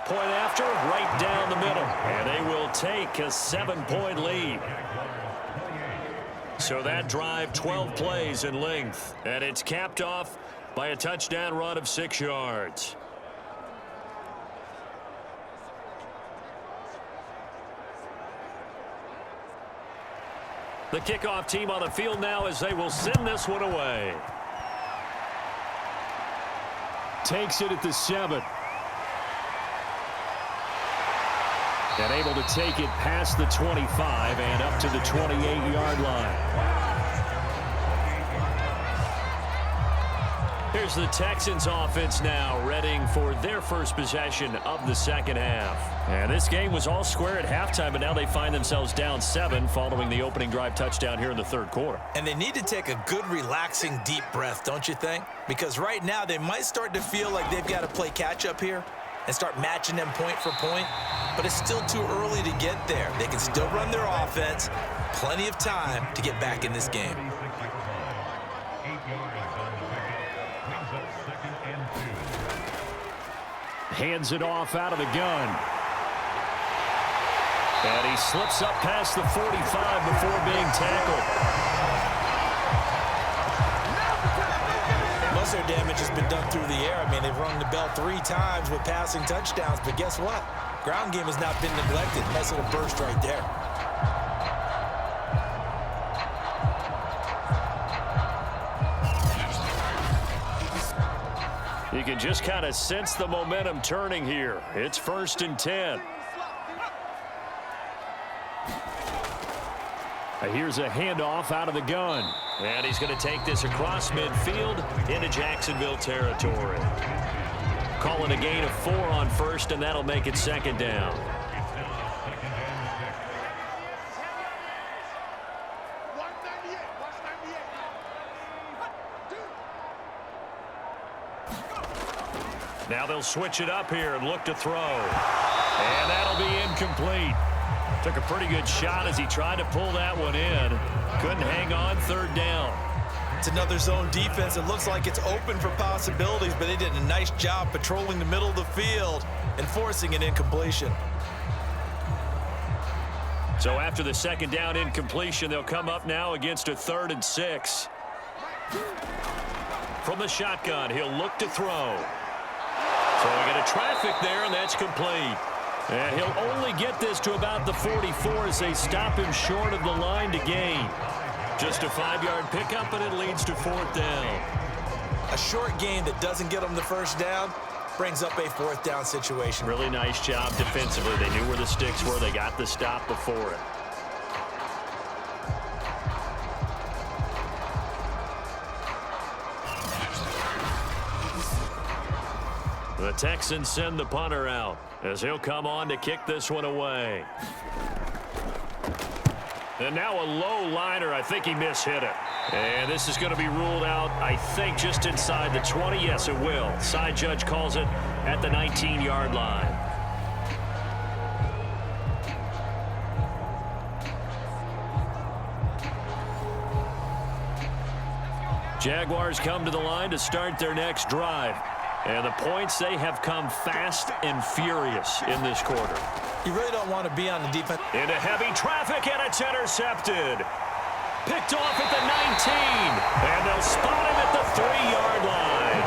Point after, right down the middle. And they will take a 7-point lead. So that drive, 12 plays in length. And it's capped off by a touchdown run of 6 yards. The kickoff team on the field now as they will send this one away. Takes it at the 7. And able to take it past the 25 and up to the 28-yard line. Here's the Texans offense now, readying for their first possession of the second half. And this game was all square at halftime, but now they find themselves down 7 following the opening drive touchdown here in the third quarter. And they need to take a good, relaxing, deep breath, don't you think? Because right now they might start to feel like they've got to play catch-up here and start matching them point for point. But it's still too early to get there. They can still run their offense. Plenty of time to get back in this game. Hands it off out of the gun. And he slips up past the 45 before being tackled. Most of their damage has been done through the air. I mean, they've rung the bell 3 times with passing touchdowns, but guess what? Ground game has not been neglected. Nice little burst right there. You can just kind of sense the momentum turning here. It's 1st and 10. Here's a handoff out of the gun. And he's going to take this across midfield into Jacksonville territory. Calling a gain of 4 on first, and that'll make it 2nd down. Now they'll switch it up here and look to throw. And that'll be incomplete. Took a pretty good shot as he tried to pull that one in. Couldn't hang on, 3rd down. It's another zone defense. It looks like it's open for possibilities, but they did a nice job patrolling the middle of the field and forcing an incompletion. So after the 2nd down incompletion, they'll come up now against a 3rd and 6. From the shotgun, he'll look to throw. So we get a traffic there, and that's complete. And he'll only get this to about the 44 as they stop him short of the line to gain. Just a 5-yard pickup, and it leads to 4th down. A short gain that doesn't get them the 1st down brings up a 4th down situation. Really nice job defensively. They knew where the sticks were. They got the stop before it. The Texans send the punter out as he'll come on to kick this one away. And now a low liner. I think he mishit it. And this is going to be ruled out, I think, just inside the 20. Yes, it will. Side judge calls it at the 19-yard line. Jaguars come to the line to start their next drive. And the points, they have come fast and furious in this quarter. You really don't want to be on the defense. Into heavy traffic, and it's intercepted. Picked off at the 19. And they'll spot him at the 3-yard line.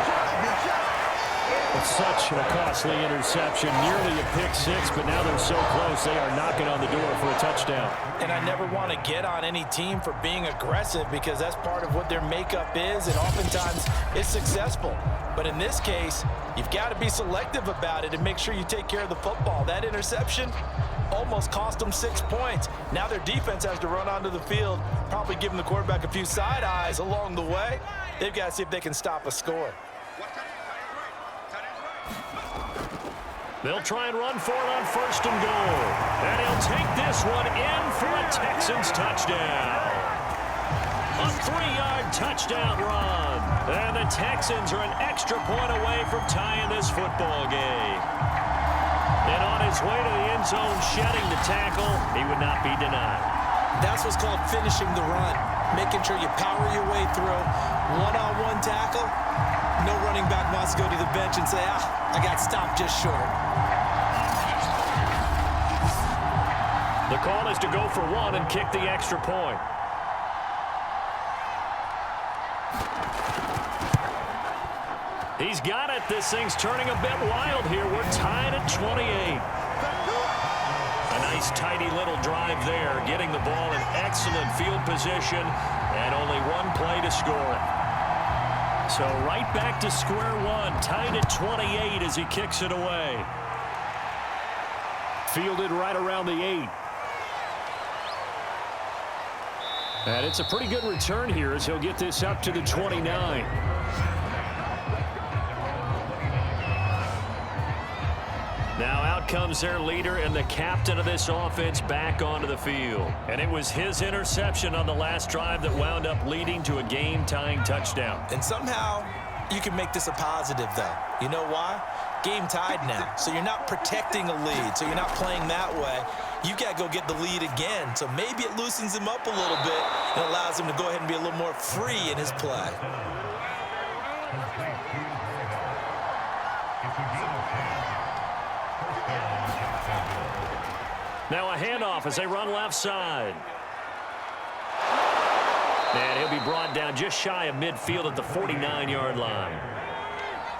With such catch, a costly interception, nearly a pick six, but now they're so close they are knocking on the door for a touchdown. And I never want to get on any team for being aggressive because that's part of what their makeup is, and oftentimes it's successful. But in this case, you've got to be selective about it and make sure you take care of the football. That interception almost cost them 6 points. Now their defense has to run onto the field, probably giving the quarterback a few side eyes along the way. They've got to see if they can stop a score. They'll try and run for it on 1st and goal. And he'll take this one in for a Texans touchdown. A 3-yard touchdown run. And the Texans are an extra point away from tying this football game. And on his way to the end zone, shedding the tackle, he would not be denied. That's what's called finishing the run. Making sure you power your way through. One-on-one tackle. No running back wants to go to the bench and say, I got stopped just short. The call is to go for one and kick the extra point. He's got it. This thing's turning a bit wild here. We're tied at 28. A nice, tidy little drive there, getting the ball in excellent field position, and only one play to score it. So right back to square one, tied at 28 as he kicks it away. Fielded right around the 8. And it's a pretty good return here as he'll get this up to the 29. Now out comes their leader and the captain of this offense back onto the field. And it was his interception on the last drive that wound up leading to a game-tying touchdown. And somehow you can make this a positive, though. You know why? Game tied now. So you're not protecting a lead. So you're not playing that way. You've got to go get the lead again. So maybe it loosens him up a little bit and allows him to go ahead and be a little more free in his play. Now a handoff as they run left side. And he'll be brought down just shy of midfield at the 49-yard line.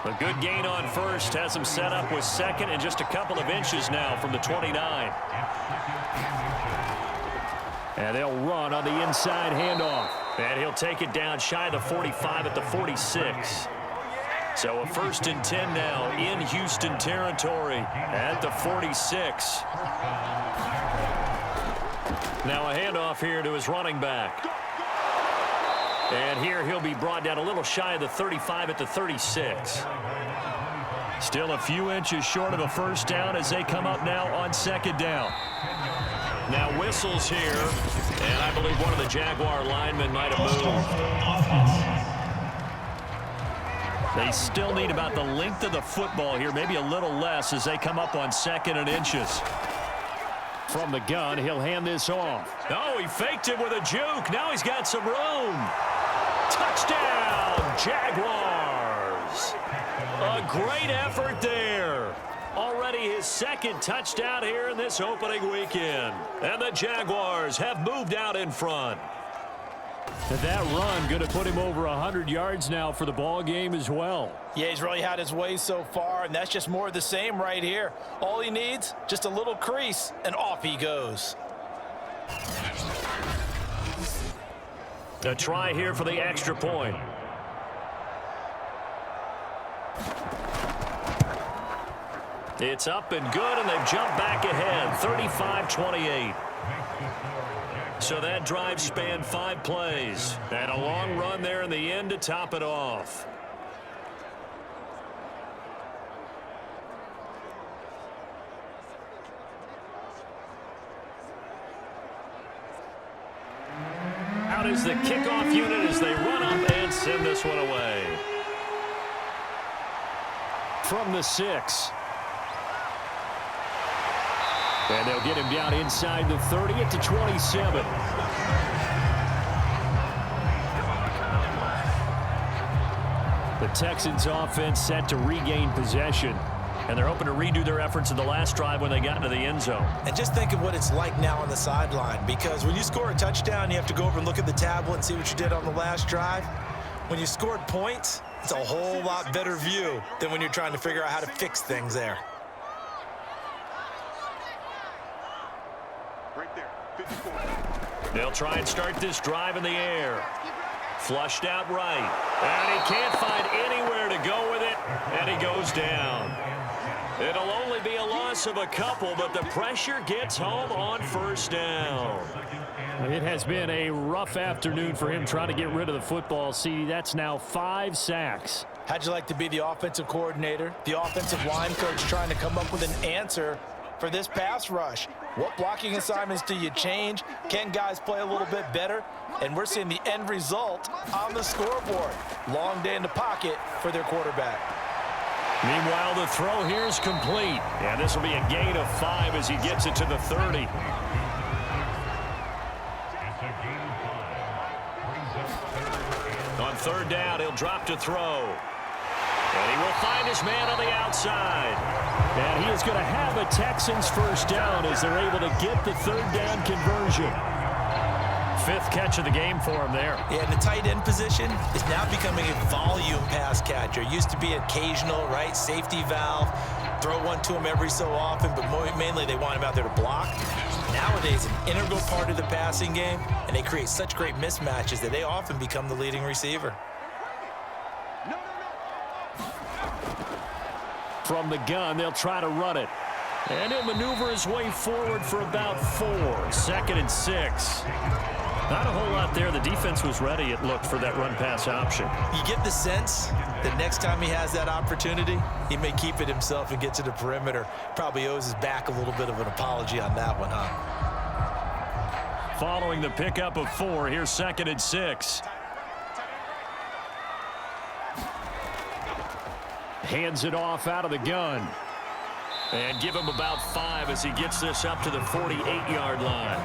A good gain on first has him set up with second and just a couple of inches now from the 29. And they'll run on the inside handoff. And he'll take it down shy of the 45 at the 46. So a 1st and 10 now in Houston territory at the 46. Now a handoff here to his running back. And here he'll be brought down a little shy of the 35 at the 36. Still a few inches short of a first down as they come up now on 2nd down. Now whistles here, and I believe one of the Jaguar linemen might have moved. They still need about the length of the football here, maybe a little less as they come up on 2nd and inches. From the gun, he'll hand this off. Oh, he faked it with a juke. Now he's got some room. Touchdown, Jaguars. A great effort there. Already his 2nd touchdown here in this opening weekend. And the Jaguars have moved out in front. And that run going to put him over 100 yards now for the ball game as well. Yeah, he's really had his way so far, and that's just more of the same right here. All he needs, just a little crease, and off he goes. A try here for the extra point. It's up and good, and they've jumped back ahead, 35-28. So that drive spanned 5 plays. And a long run there in the end to top it off. Out is the kickoff unit as they run up and send this one away. From the 6. And they'll get him down inside the 30 at the 27. The Texans offense set to regain possession. And they're hoping to redo their efforts in the last drive when they got into the end zone. And just think of what it's like now on the sideline, because when you score a touchdown, you have to go over and look at the tablet and see what you did on the last drive. When you scored points, It's a whole lot better view than when you're trying to figure out how to fix things there. Right there, 54. They'll try and start this drive in the air. Flushed out right. And he can't find anywhere to go with it. And he goes down. It'll only be a loss of a couple, but the pressure gets home on first down. It has been a rough afternoon for him trying to get rid of the football. See, that's now 5 sacks. How'd you like to be the offensive coordinator, the offensive line coach trying to come up with an answer for this pass rush? What blocking assignments do you change? Can guys play a little bit better? And we're seeing the end result on the scoreboard. Long day in the pocket for their quarterback. Meanwhile, the throw here is complete. And this will be a gain of 5 as he gets it to the 30. On third down, he'll drop to throw. And he will find his man on the outside. And he is going to have a Texans first down as they're able to get the third down conversion. 5th catch of the game for him there. Yeah, and the tight end position is now becoming a volume pass catcher. It used to be occasional, right? Safety valve. Throw one to him every so often, but mainly they want him out there to block. Nowadays, an integral part of the passing game, and they create such great mismatches that they often become the leading receiver. From the gun, they'll try to run it. And he'll maneuver his way forward for about 4. 2nd and 6. Not a whole lot there. The defense was ready, it looked, for that run-pass option. You get the sense that next time he has that opportunity, he may keep it himself and get to the perimeter. Probably owes his back a little bit of an apology on that one, huh? Following the pickup of 4, here's 2nd and 6. Hands it off out of the gun. And give him about 5 as he gets this up to the 48-yard line.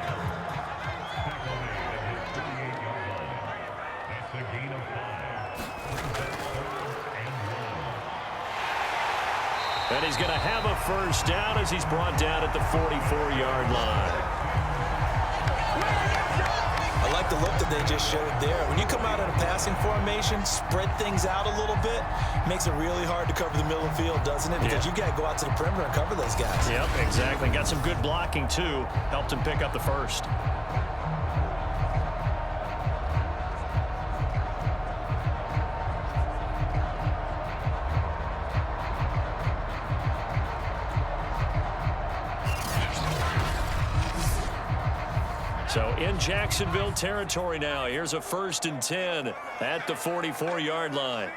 And he's going to have a first down as he's brought down at the 44-yard line. I like the look that they just showed there. When you come out in a passing formation, spread things out a little bit, makes it really hard to cover the middle of the field, doesn't it? Because you got to go out to the perimeter and cover those guys. Yep, exactly. Got some good blocking, too. Helped him pick up the first. So in Jacksonville territory now. Here's a 1st and 10 at the 44-yard line.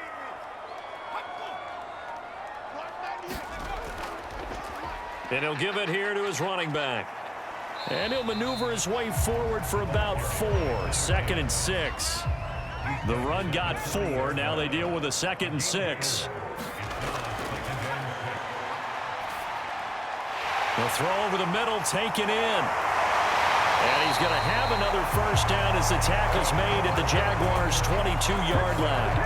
And he'll give it here to his running back. And he'll maneuver his way forward for about 4. 2nd and 6. The run got 4. Now they deal with a 2nd and 6. The throw over the middle, taken in. And he's going to have another first down as the tackle's made at the Jaguars' 22-yard line.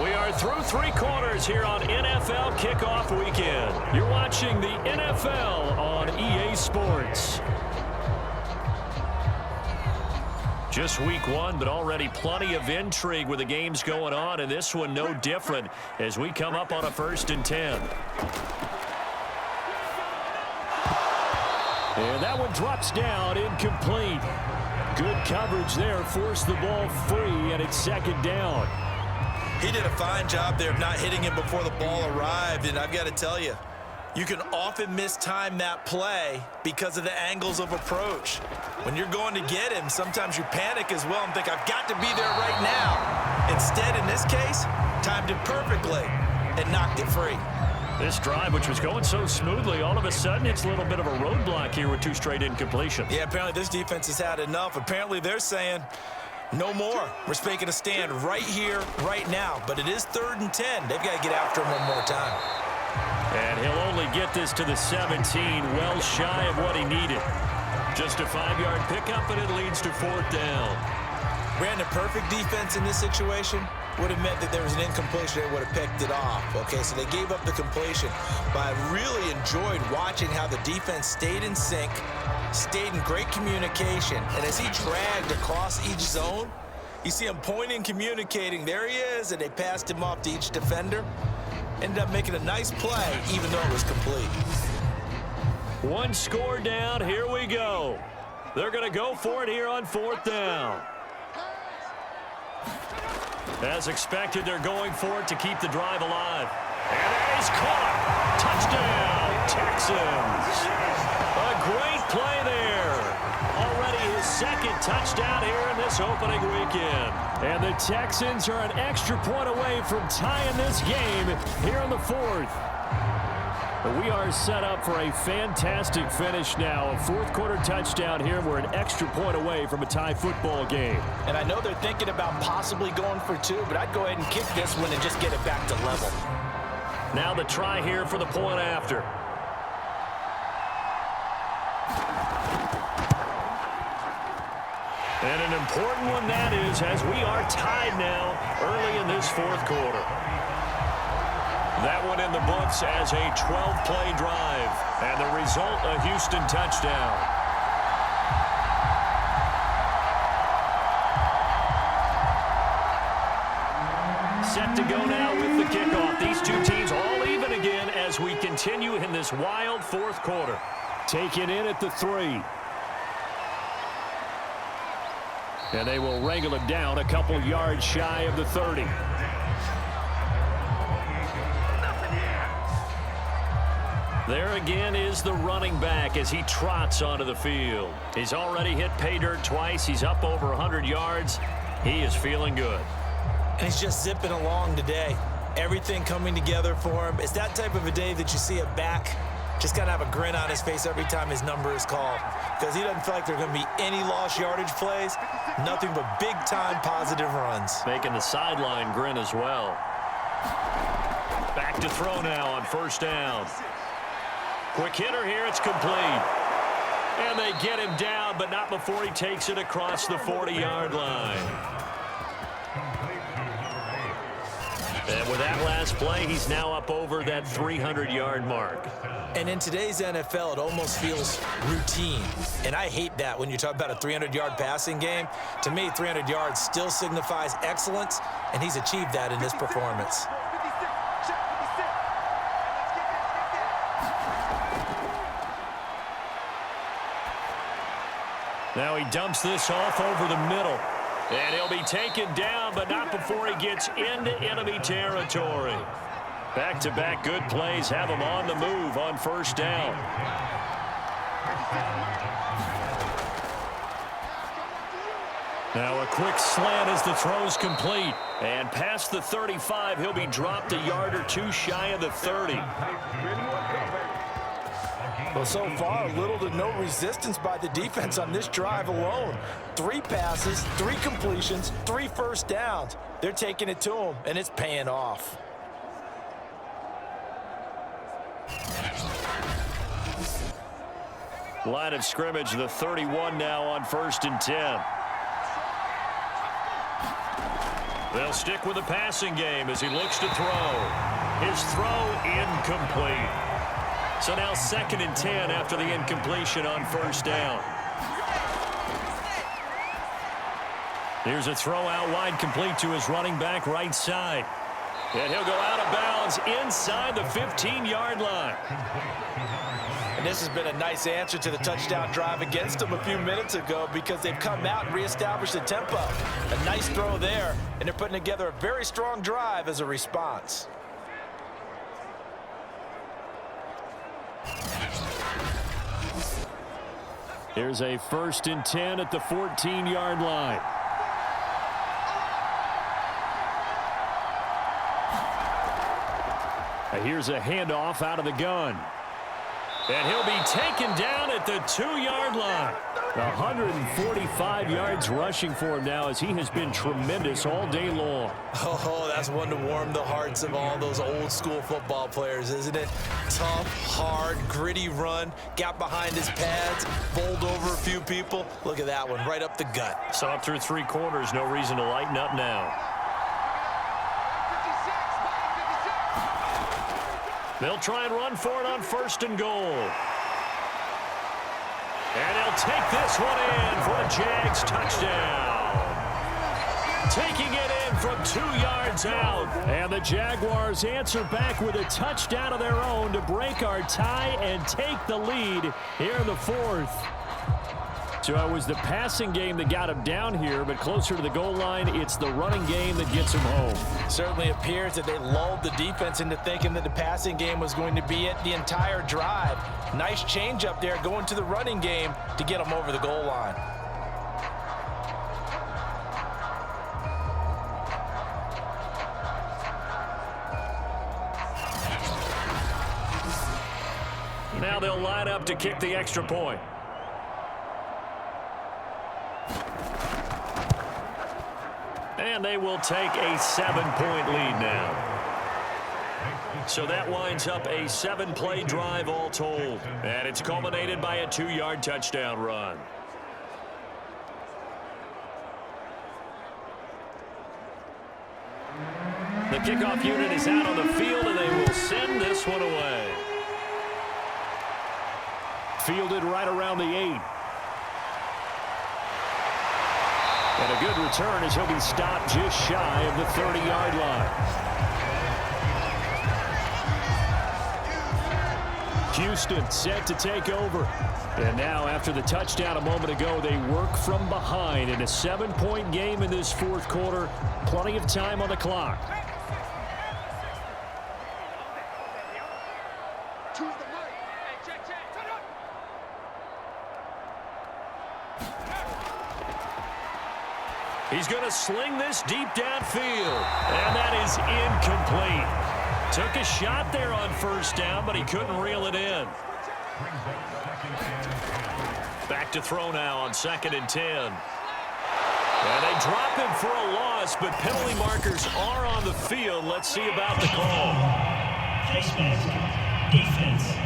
We are through 3 quarters here on NFL Kickoff Weekend. You're watching the NFL on EA Sports. Just week 1, but already plenty of intrigue with the games going on, and this one no different as we come up on a 1st and 10. And that one drops down, incomplete. Good coverage there, forced the ball free, and it's 2nd down. He did a fine job there of not hitting him before the ball arrived, and I've got to tell you, you can often mistime that play because of the angles of approach. When you're going to get him, sometimes you panic as well and think, I've got to be there right now. Instead, in this case, timed it perfectly and knocked it free. This drive, which was going so smoothly, all of a sudden it's a little bit of a roadblock here with 2 straight incompletions. Yeah, apparently this defense has had enough. Apparently they're saying, no more. We're making a stand right here, right now. But it is 3rd and 10. They've got to get after him one more time. And he'll only get this to the 17, well shy of what he needed. Just a 5-yard pickup, and it leads to 4th down. Brandon, perfect defense in this situation. would have meant that there was an incompletion. They would have picked it off. Okay, so they gave up the completion. But I really enjoyed watching how the defense stayed in sync, stayed in great communication. And as he dragged across each zone, you see him pointing, communicating. There he is, and they passed him off to each defender. Ended up making a nice play, even though it was complete. One score down. Here we go. They're going to go for it here on 4th down. As expected, they're going for it to keep the drive alive. And he's caught. Touchdown, Texans. A great play there. Already his second touchdown here in this opening weekend. And the Texans are an extra point away from tying this game here in the 4th. We are set up for a fantastic finish now. A 4th quarter touchdown here. We're an extra point away from a tie football game. And I know they're thinking about possibly going for 2, but I'd go ahead and kick this one and just get it back to level. Now the try here for the point after. And an important one that is, as we are tied now early in this 4th quarter. That one in the books as a 12-play drive. And the result, a Houston touchdown. Set to go now with the kickoff. These two teams all even again as we continue in this wild 4th quarter. Taken in at the 3. And they will wrangle him down a couple yards shy of the 30. There again is the running back as he trots onto the field. He's already hit pay dirt twice. He's up over 100 yards. He is feeling good. And he's just zipping along today. Everything coming together for him. It's that type of a day that you see a back just kind of have a grin on his face every time his number is called. Because he doesn't feel like there are going to be any lost yardage plays. Nothing but big-time positive runs. Making the sideline grin as well. Back to throw now on 1st down. Quick hitter here, it's complete. And they get him down, but not before he takes it across the 40-yard line. And with that last play, he's now up over that 300-yard mark. And in today's NFL, it almost feels routine. And I hate that when you talk about a 300-yard passing game. To me, 300 yards still signifies excellence, and he's achieved that in this performance. Now he dumps this off over the middle. And he'll be taken down, but not before he gets into enemy territory. Back-to-back good plays have him on the move on 1st down. Now a quick slant as the throw's complete. And past the 35, he'll be dropped a yard or 2 shy of the 30. Well, so far, little to no resistance by the defense on this drive alone. 3 passes, 3 completions, 3 first downs. They're taking it to him, and it's paying off. Line of scrimmage, the 31 now on 1st and 10. They'll stick with the passing game as he looks to throw. His throw incomplete. So now 2nd and 10 after the incompletion on 1st down. Here's a throw out wide, complete to his running back right side. And he'll go out of bounds inside the 15-yard line. And this has been a nice answer to the touchdown drive against them a few minutes ago because they've come out and reestablished the tempo. A nice throw there, and they're putting together a very strong drive as a response. Here's a 1st and 10 at the 14-yard line. Here's a handoff out of the gun. And he'll be taken down at the 2-yard line. 145 yards rushing for him now as he has been tremendous all day long. Oh, that's one to warm the hearts of all those old school football players, isn't it? Tough, hard, gritty run, got behind his pads, bowled over a few people. Look at that one, right up the gut. So up through 3 quarters, no reason to lighten up now. They'll try and run for it on 1st and goal. And he'll take this one in for a Jags touchdown. Taking it in from 2 yards out. And the Jaguars answer back with a touchdown of their own to break our tie and take the lead here in the 4th. So it was the passing game that got him down here, but closer to the goal line, it's the running game that gets him home. Certainly appears that they lulled the defense into thinking that the passing game was going to be it the entire drive. Nice change up there going to the running game to get them over the goal line. Now they'll line up to kick the extra point. And they will take a 7-point lead now. So that winds up a 7-play drive all told. And it's culminated by a 2-yard touchdown run. The kickoff unit is out on the field, and they will send this one away. Fielded right around the 8. And a good return as he'll be stopped just shy of the 30-yard line. Houston set to take over. And now after the touchdown a moment ago, they work from behind in a 7-point game in this 4th quarter. Plenty of time on the clock. He's going to sling this deep downfield. And that is incomplete. Took a shot there on 1st down, but he couldn't reel it in. Back to throw now on 2nd and 10. And they drop him for a loss, but penalty markers are on the field. Let's see about the call. Face mask, defense.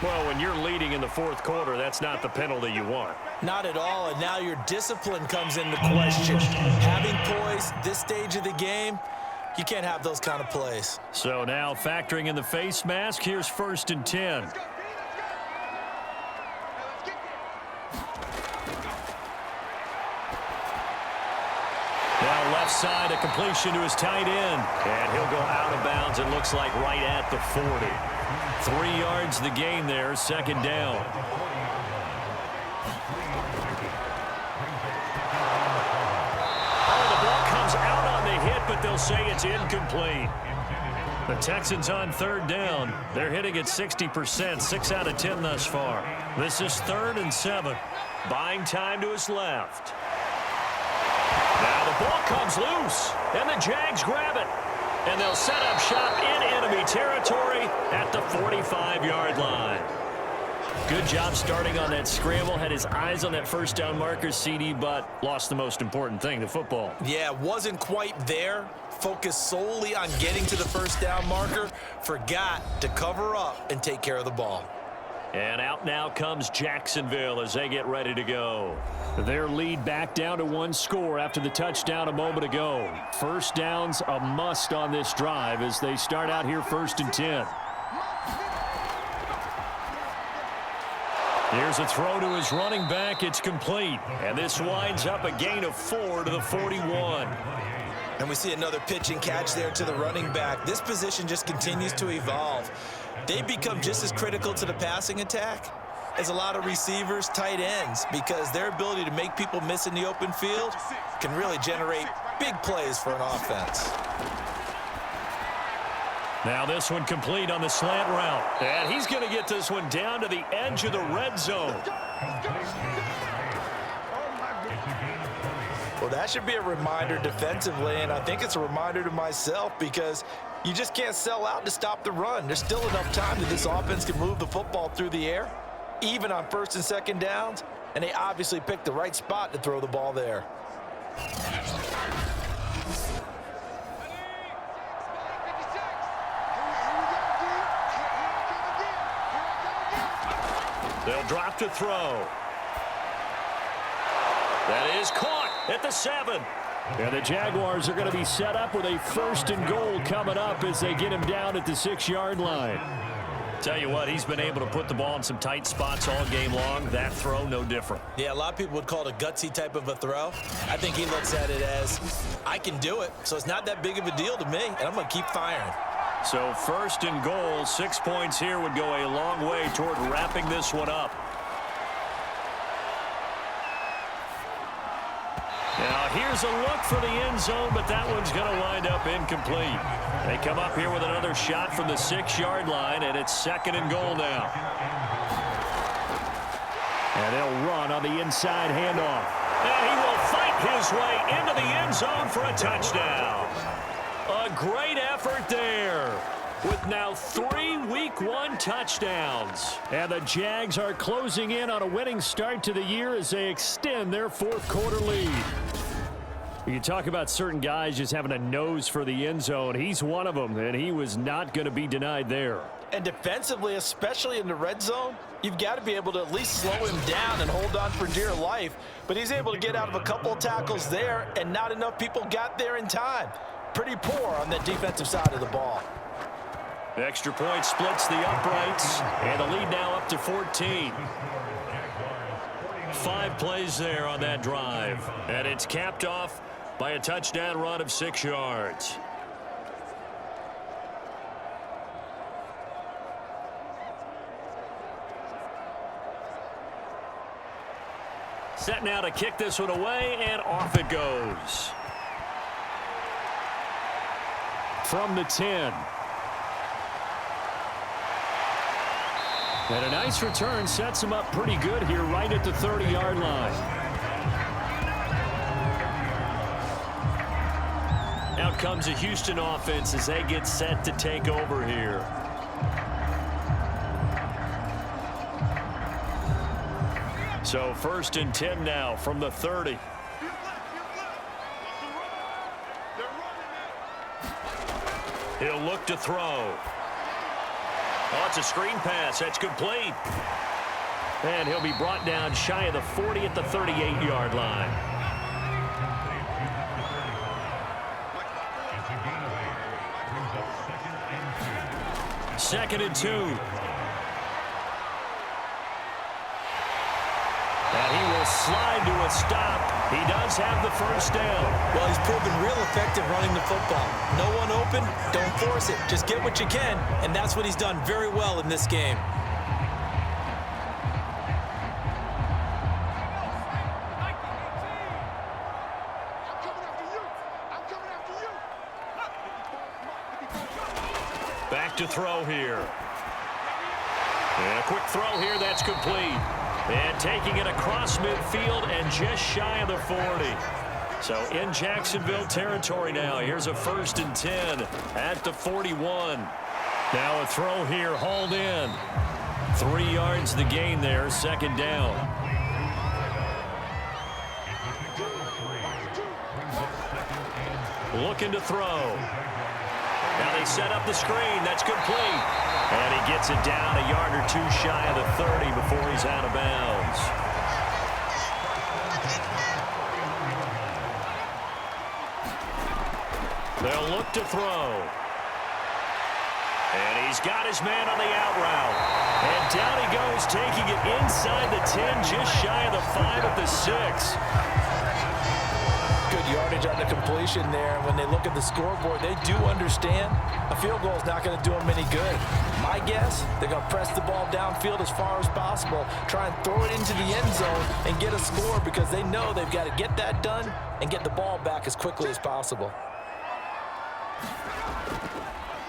Well, when you're leading in the 4th quarter, that's not the penalty you want. Not at all, and now your discipline comes into question. Having poise this stage of the game, you can't have those kind of plays. So now factoring in the face mask, here's 1st and 10. Now left side, a completion to his tight end. And he'll go out of bounds, it looks like right at the 40. 3 yards the gain there, 2nd down. Oh, the ball comes out on the hit, but they'll say it's incomplete. The Texans on 3rd down. They're hitting at 60%, 6 out of 10 thus far. This is 3rd and 7. Buying time to his left. Now the ball comes loose, and the Jags grab it. And they'll set up shop in enemy territory at the 45-yard line. Good job starting on that scramble. Had his eyes on that 1st down marker, CD, but lost the most important thing, the football. Yeah, wasn't quite there. Focused solely on getting to the 1st down marker. Forgot to cover up and take care of the ball. And out now comes Jacksonville as they get ready to go. Their lead back down to 1 score after the touchdown a moment ago. 1st downs a must on this drive as they start out here 1st and 10. Here's a throw to his running back. It's complete. And this winds up a gain of 4 to the 41. And we see another pitch and catch there to the running back. This position just continues to evolve. They become just as critical to the passing attack as a lot of receivers, tight ends, because their ability to make people miss in the open field can really generate big plays for an offense. Now this one complete on the slant route. And he's going to get this one down to the edge of the red zone. Well, that should be a reminder defensively, and I think it's a reminder to myself because you just can't sell out to stop the run. There's still enough time that this offense can move the football through the air, even on 1st and 2nd downs, and they obviously picked the right spot to throw the ball there. They'll drop to throw. That is caught at the 7. And the Jaguars are going to be set up with a 1st and goal coming up as they get him down at the 6-yard line. Tell you what, he's been able to put the ball in some tight spots all game long. That throw, no different. Yeah, a lot of people would call it a gutsy type of a throw. I think he looks at it as, I can do it, so it's not that big of a deal to me, and I'm going to keep firing. So 1st and goal, 6 points here would go a long way toward wrapping this one up. Now here's a look for the end zone, but that one's going to wind up incomplete. They come up here with another shot from the 6-yard line, and it's 2nd and goal now. And they'll run on the inside handoff. And he will fight his way into the end zone for a touchdown. A great effort there with now 3 Week 1 touchdowns. And the Jags are closing in on a winning start to the year as they extend their 4th quarter lead. You talk about certain guys just having a nose for the end zone. He's one of them, and he was not going to be denied there. And defensively, especially in the red zone, you've got to be able to at least slow him down and hold on for dear life. But he's able to get out of a couple of tackles there, and not enough people got there in time. Pretty poor on the defensive side of the ball. The extra point splits the uprights, and the lead now up to 14. 5 plays there on that drive, and it's capped off by a touchdown run of 6 yards. Set now to kick this one away, and off it goes. From the 10. And a nice return sets him up pretty good here right at the 30-yard line. Out comes the Houston offense as they get set to take over here. So 1st and 10 now from the 30. He'll look to throw. Oh, it's a screen pass. That's complete. And he'll be brought down shy of the 40 at the 38-yard line. Second and 2. And he will slide to a stop. He does have the 1st down. Well, he's proven real effective running the football. No one open, don't force it. Just get what you can, and that's what he's done very well in this game. Back to throw here. And a quick throw here, that's complete. And taking it across midfield and just shy of the 40. So in Jacksonville territory now. Here's a 1st and 10 at the 41. Now a throw here, hauled in. 3 yards the gain there, 2nd down. Looking to throw. Now they set up the screen. That's complete. And he gets it down a yard or 2 shy of the 30 before he's out of bounds. They'll look to throw. And he's got his man on the out route. And down he goes, taking it inside the 10, just shy of the 5 at the 6. Good yardage on the completion there. When they look at the scoreboard, they do understand a field goal is not going to do them any good. My guess, they're going to press the ball downfield as far as possible, try and throw it into the end zone and get a score because they know they've got to get that done and get the ball back as quickly as possible.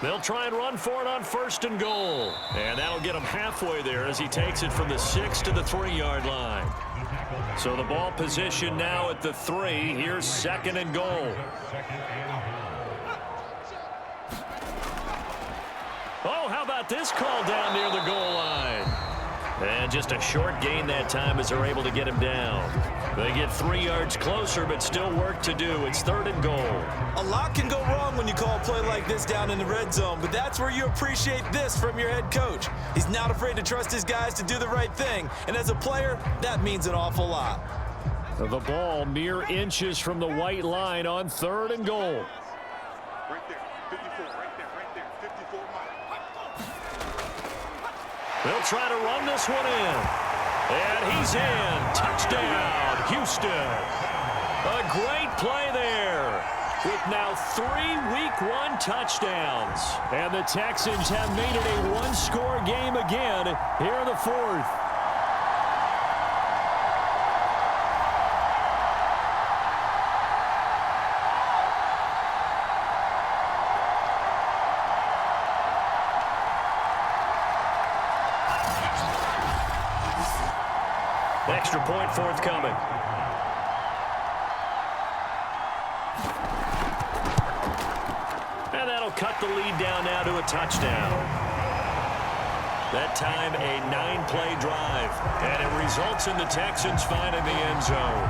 They'll try and run for it on 1st and goal. And that'll get him halfway there as he takes it from the 6 to the 3-yard line. So the ball position now at the 3. Here's 2nd and goal. Oh, how about this call down near the goal line? And just a short gain that time as they're able to get him down. They get 3 yards closer, but still work to do. It's 3rd and goal. A lot can go wrong when you call a play like this down in the red zone, but that's where you appreciate this from your head coach. He's not afraid to trust his guys to do the right thing, and as a player, that means an awful lot. The ball mere inches from the white line on 3rd and goal. Right there, 54, right there, 54 miles. They'll try to run this one in. And he's in. Touchdown, Houston. A great play there with now 3 Week 1 touchdowns. And the Texans have made it a one-score game again here in the 4th. Extra point forthcoming. And that'll cut the lead down now to a touchdown. That time a 9-play drive. And it results in the Texans finding the end zone.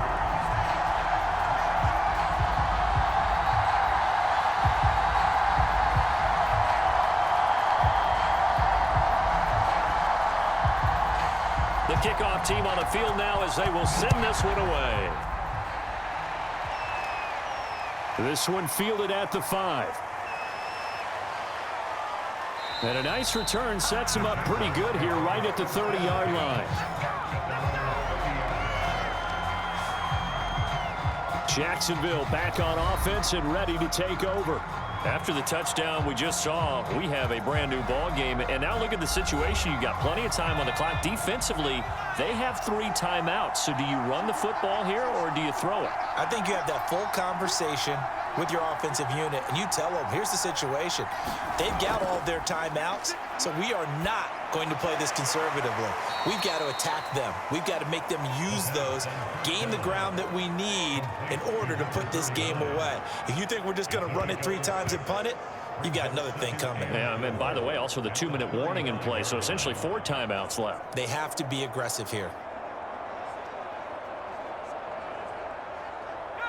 The kickoff team on the field now as they will send this one away. This one fielded at the 5. And a nice return sets him up pretty good here right at the 30-yard line. Jacksonville back on offense and ready to take over. After the touchdown we just saw, we have a brand new ball game. And now look at the situation. You've got plenty of time on the clock. Defensively, they have 3 timeouts. So do you run the football here or do you throw it? I think you have that full conversation with your offensive unit, and you tell them, here's the situation. They've got all of their timeouts, so we are not going to play this conservatively. We've got to attack them. We've got to make them use those, gain the ground that we need in order to put this game away. If you think we're just going to run it 3 times and punt it, you've got another thing coming. Yeah, and by the way, also the 2-minute warning in play, so essentially 4 timeouts left. They have to be aggressive here.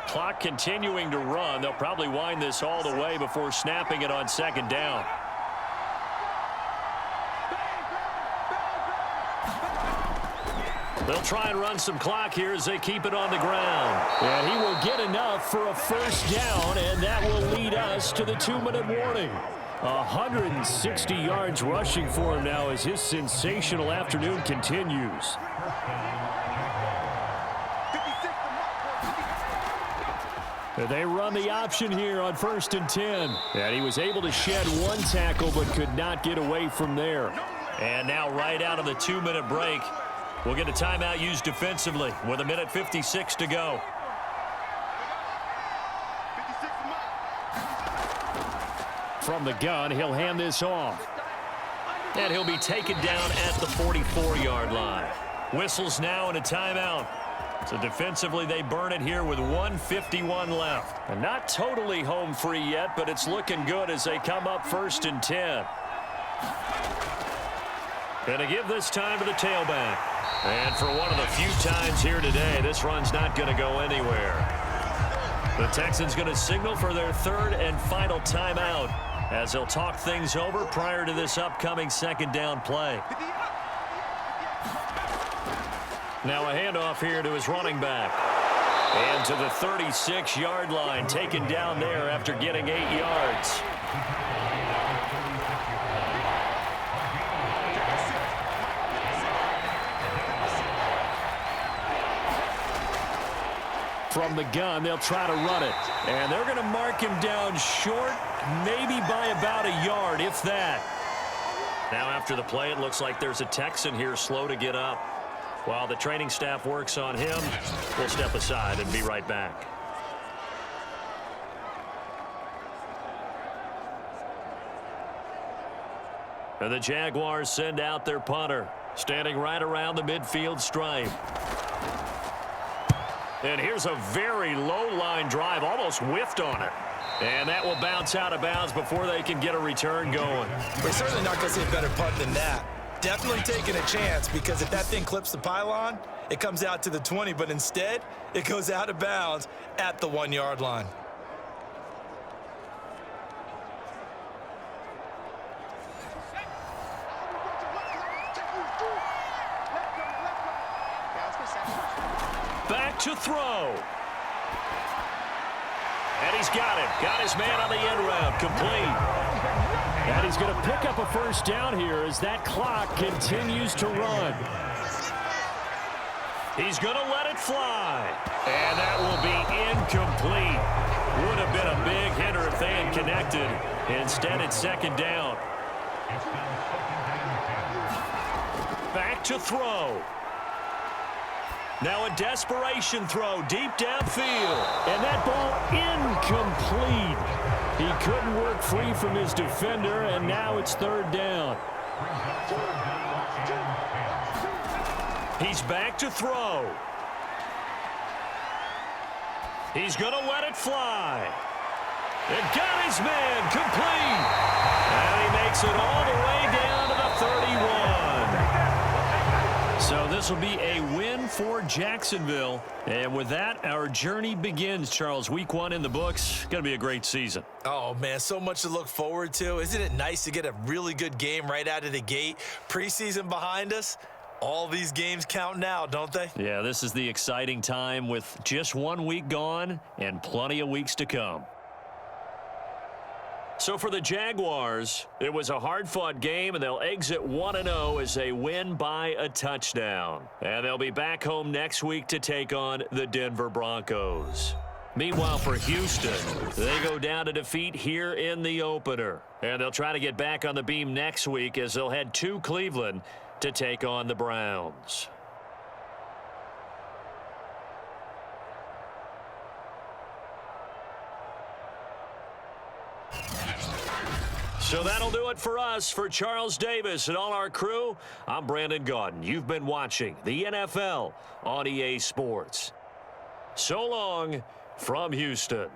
Clock continuing to run. They'll probably wind this all the way before snapping it on 2nd down. They'll try and run some clock here as they keep it on the ground. And he will get enough for a 1st down, and that will lead us to the 2-minute warning. 160 yards rushing for him now as his sensational afternoon continues. They run the option here on 1st and 10. And he was able to shed 1 tackle but could not get away from there. And now right out of the 2-minute break, we'll get a timeout used defensively with 1:56 to go. From the gun, he'll hand this off. And he'll be taken down at the 44-yard line. Whistles now and a timeout. So defensively, they burn it here with 1:51 left. And not totally home free yet, but it's looking good as they come up 1st and 10. Gonna give this time to the tailback. And for one of the few times here today, this run's not going to go anywhere. The Texans going to signal for their 3rd and final timeout as they'll talk things over prior to this upcoming 2nd down play. Now a handoff here to his running back. And to the 36-yard line, taken down there after getting 8 yards. From the gun, they'll try to run it. And they're going to mark him down short, maybe by about a yard, if that. Now after the play, it looks like there's a Texan here slow to get up. While the training staff works on him, we'll step aside and be right back. And the Jaguars send out their punter, standing right around the midfield stripe. And here's a very low line drive, almost whiffed on it. And that will bounce out of bounds before they can get a return going. We're certainly not going to see a better punt than that. Definitely taking a chance, because if that thing clips the pylon, it comes out to the 20, but instead, it goes out of bounds at the 1-yard line. Back back to throw. And he's got it. Got his man on the end route. Complete. And he's going to pick up a first down here as that clock continues to run. He's going to let it fly. And that will be incomplete. Would have been a big hitter if they had connected. Instead, it's second down. Back to throw. Now a desperation throw deep downfield. And that ball incomplete. He couldn't work free from his defender, and now it's third down. He's back to throw. He's going to let it fly. And got his man complete. And he makes it all the way down to the 31. So this will be a win for Jacksonville. And with that, our journey begins, Charles. Week 1 in the books. Going to be a great season. Oh, man, so much to look forward to. Isn't it nice to get a really good game right out of the gate? Preseason behind us. All these games count now, don't they? Yeah, this is the exciting time with just 1 week gone and plenty of weeks to come. So for the Jaguars, it was a hard-fought game, and they'll exit 1-0 as they win by a touchdown. And they'll be back home next week to take on the Denver Broncos. Meanwhile, for Houston, they go down to defeat here in the opener. And they'll try to get back on the beam next week as they'll head to Cleveland to take on the Browns. So that'll do it for us. For Charles Davis and all our crew, I'm Brandon Gaudin. You've been watching the NFL on EA Sports. So long from Houston.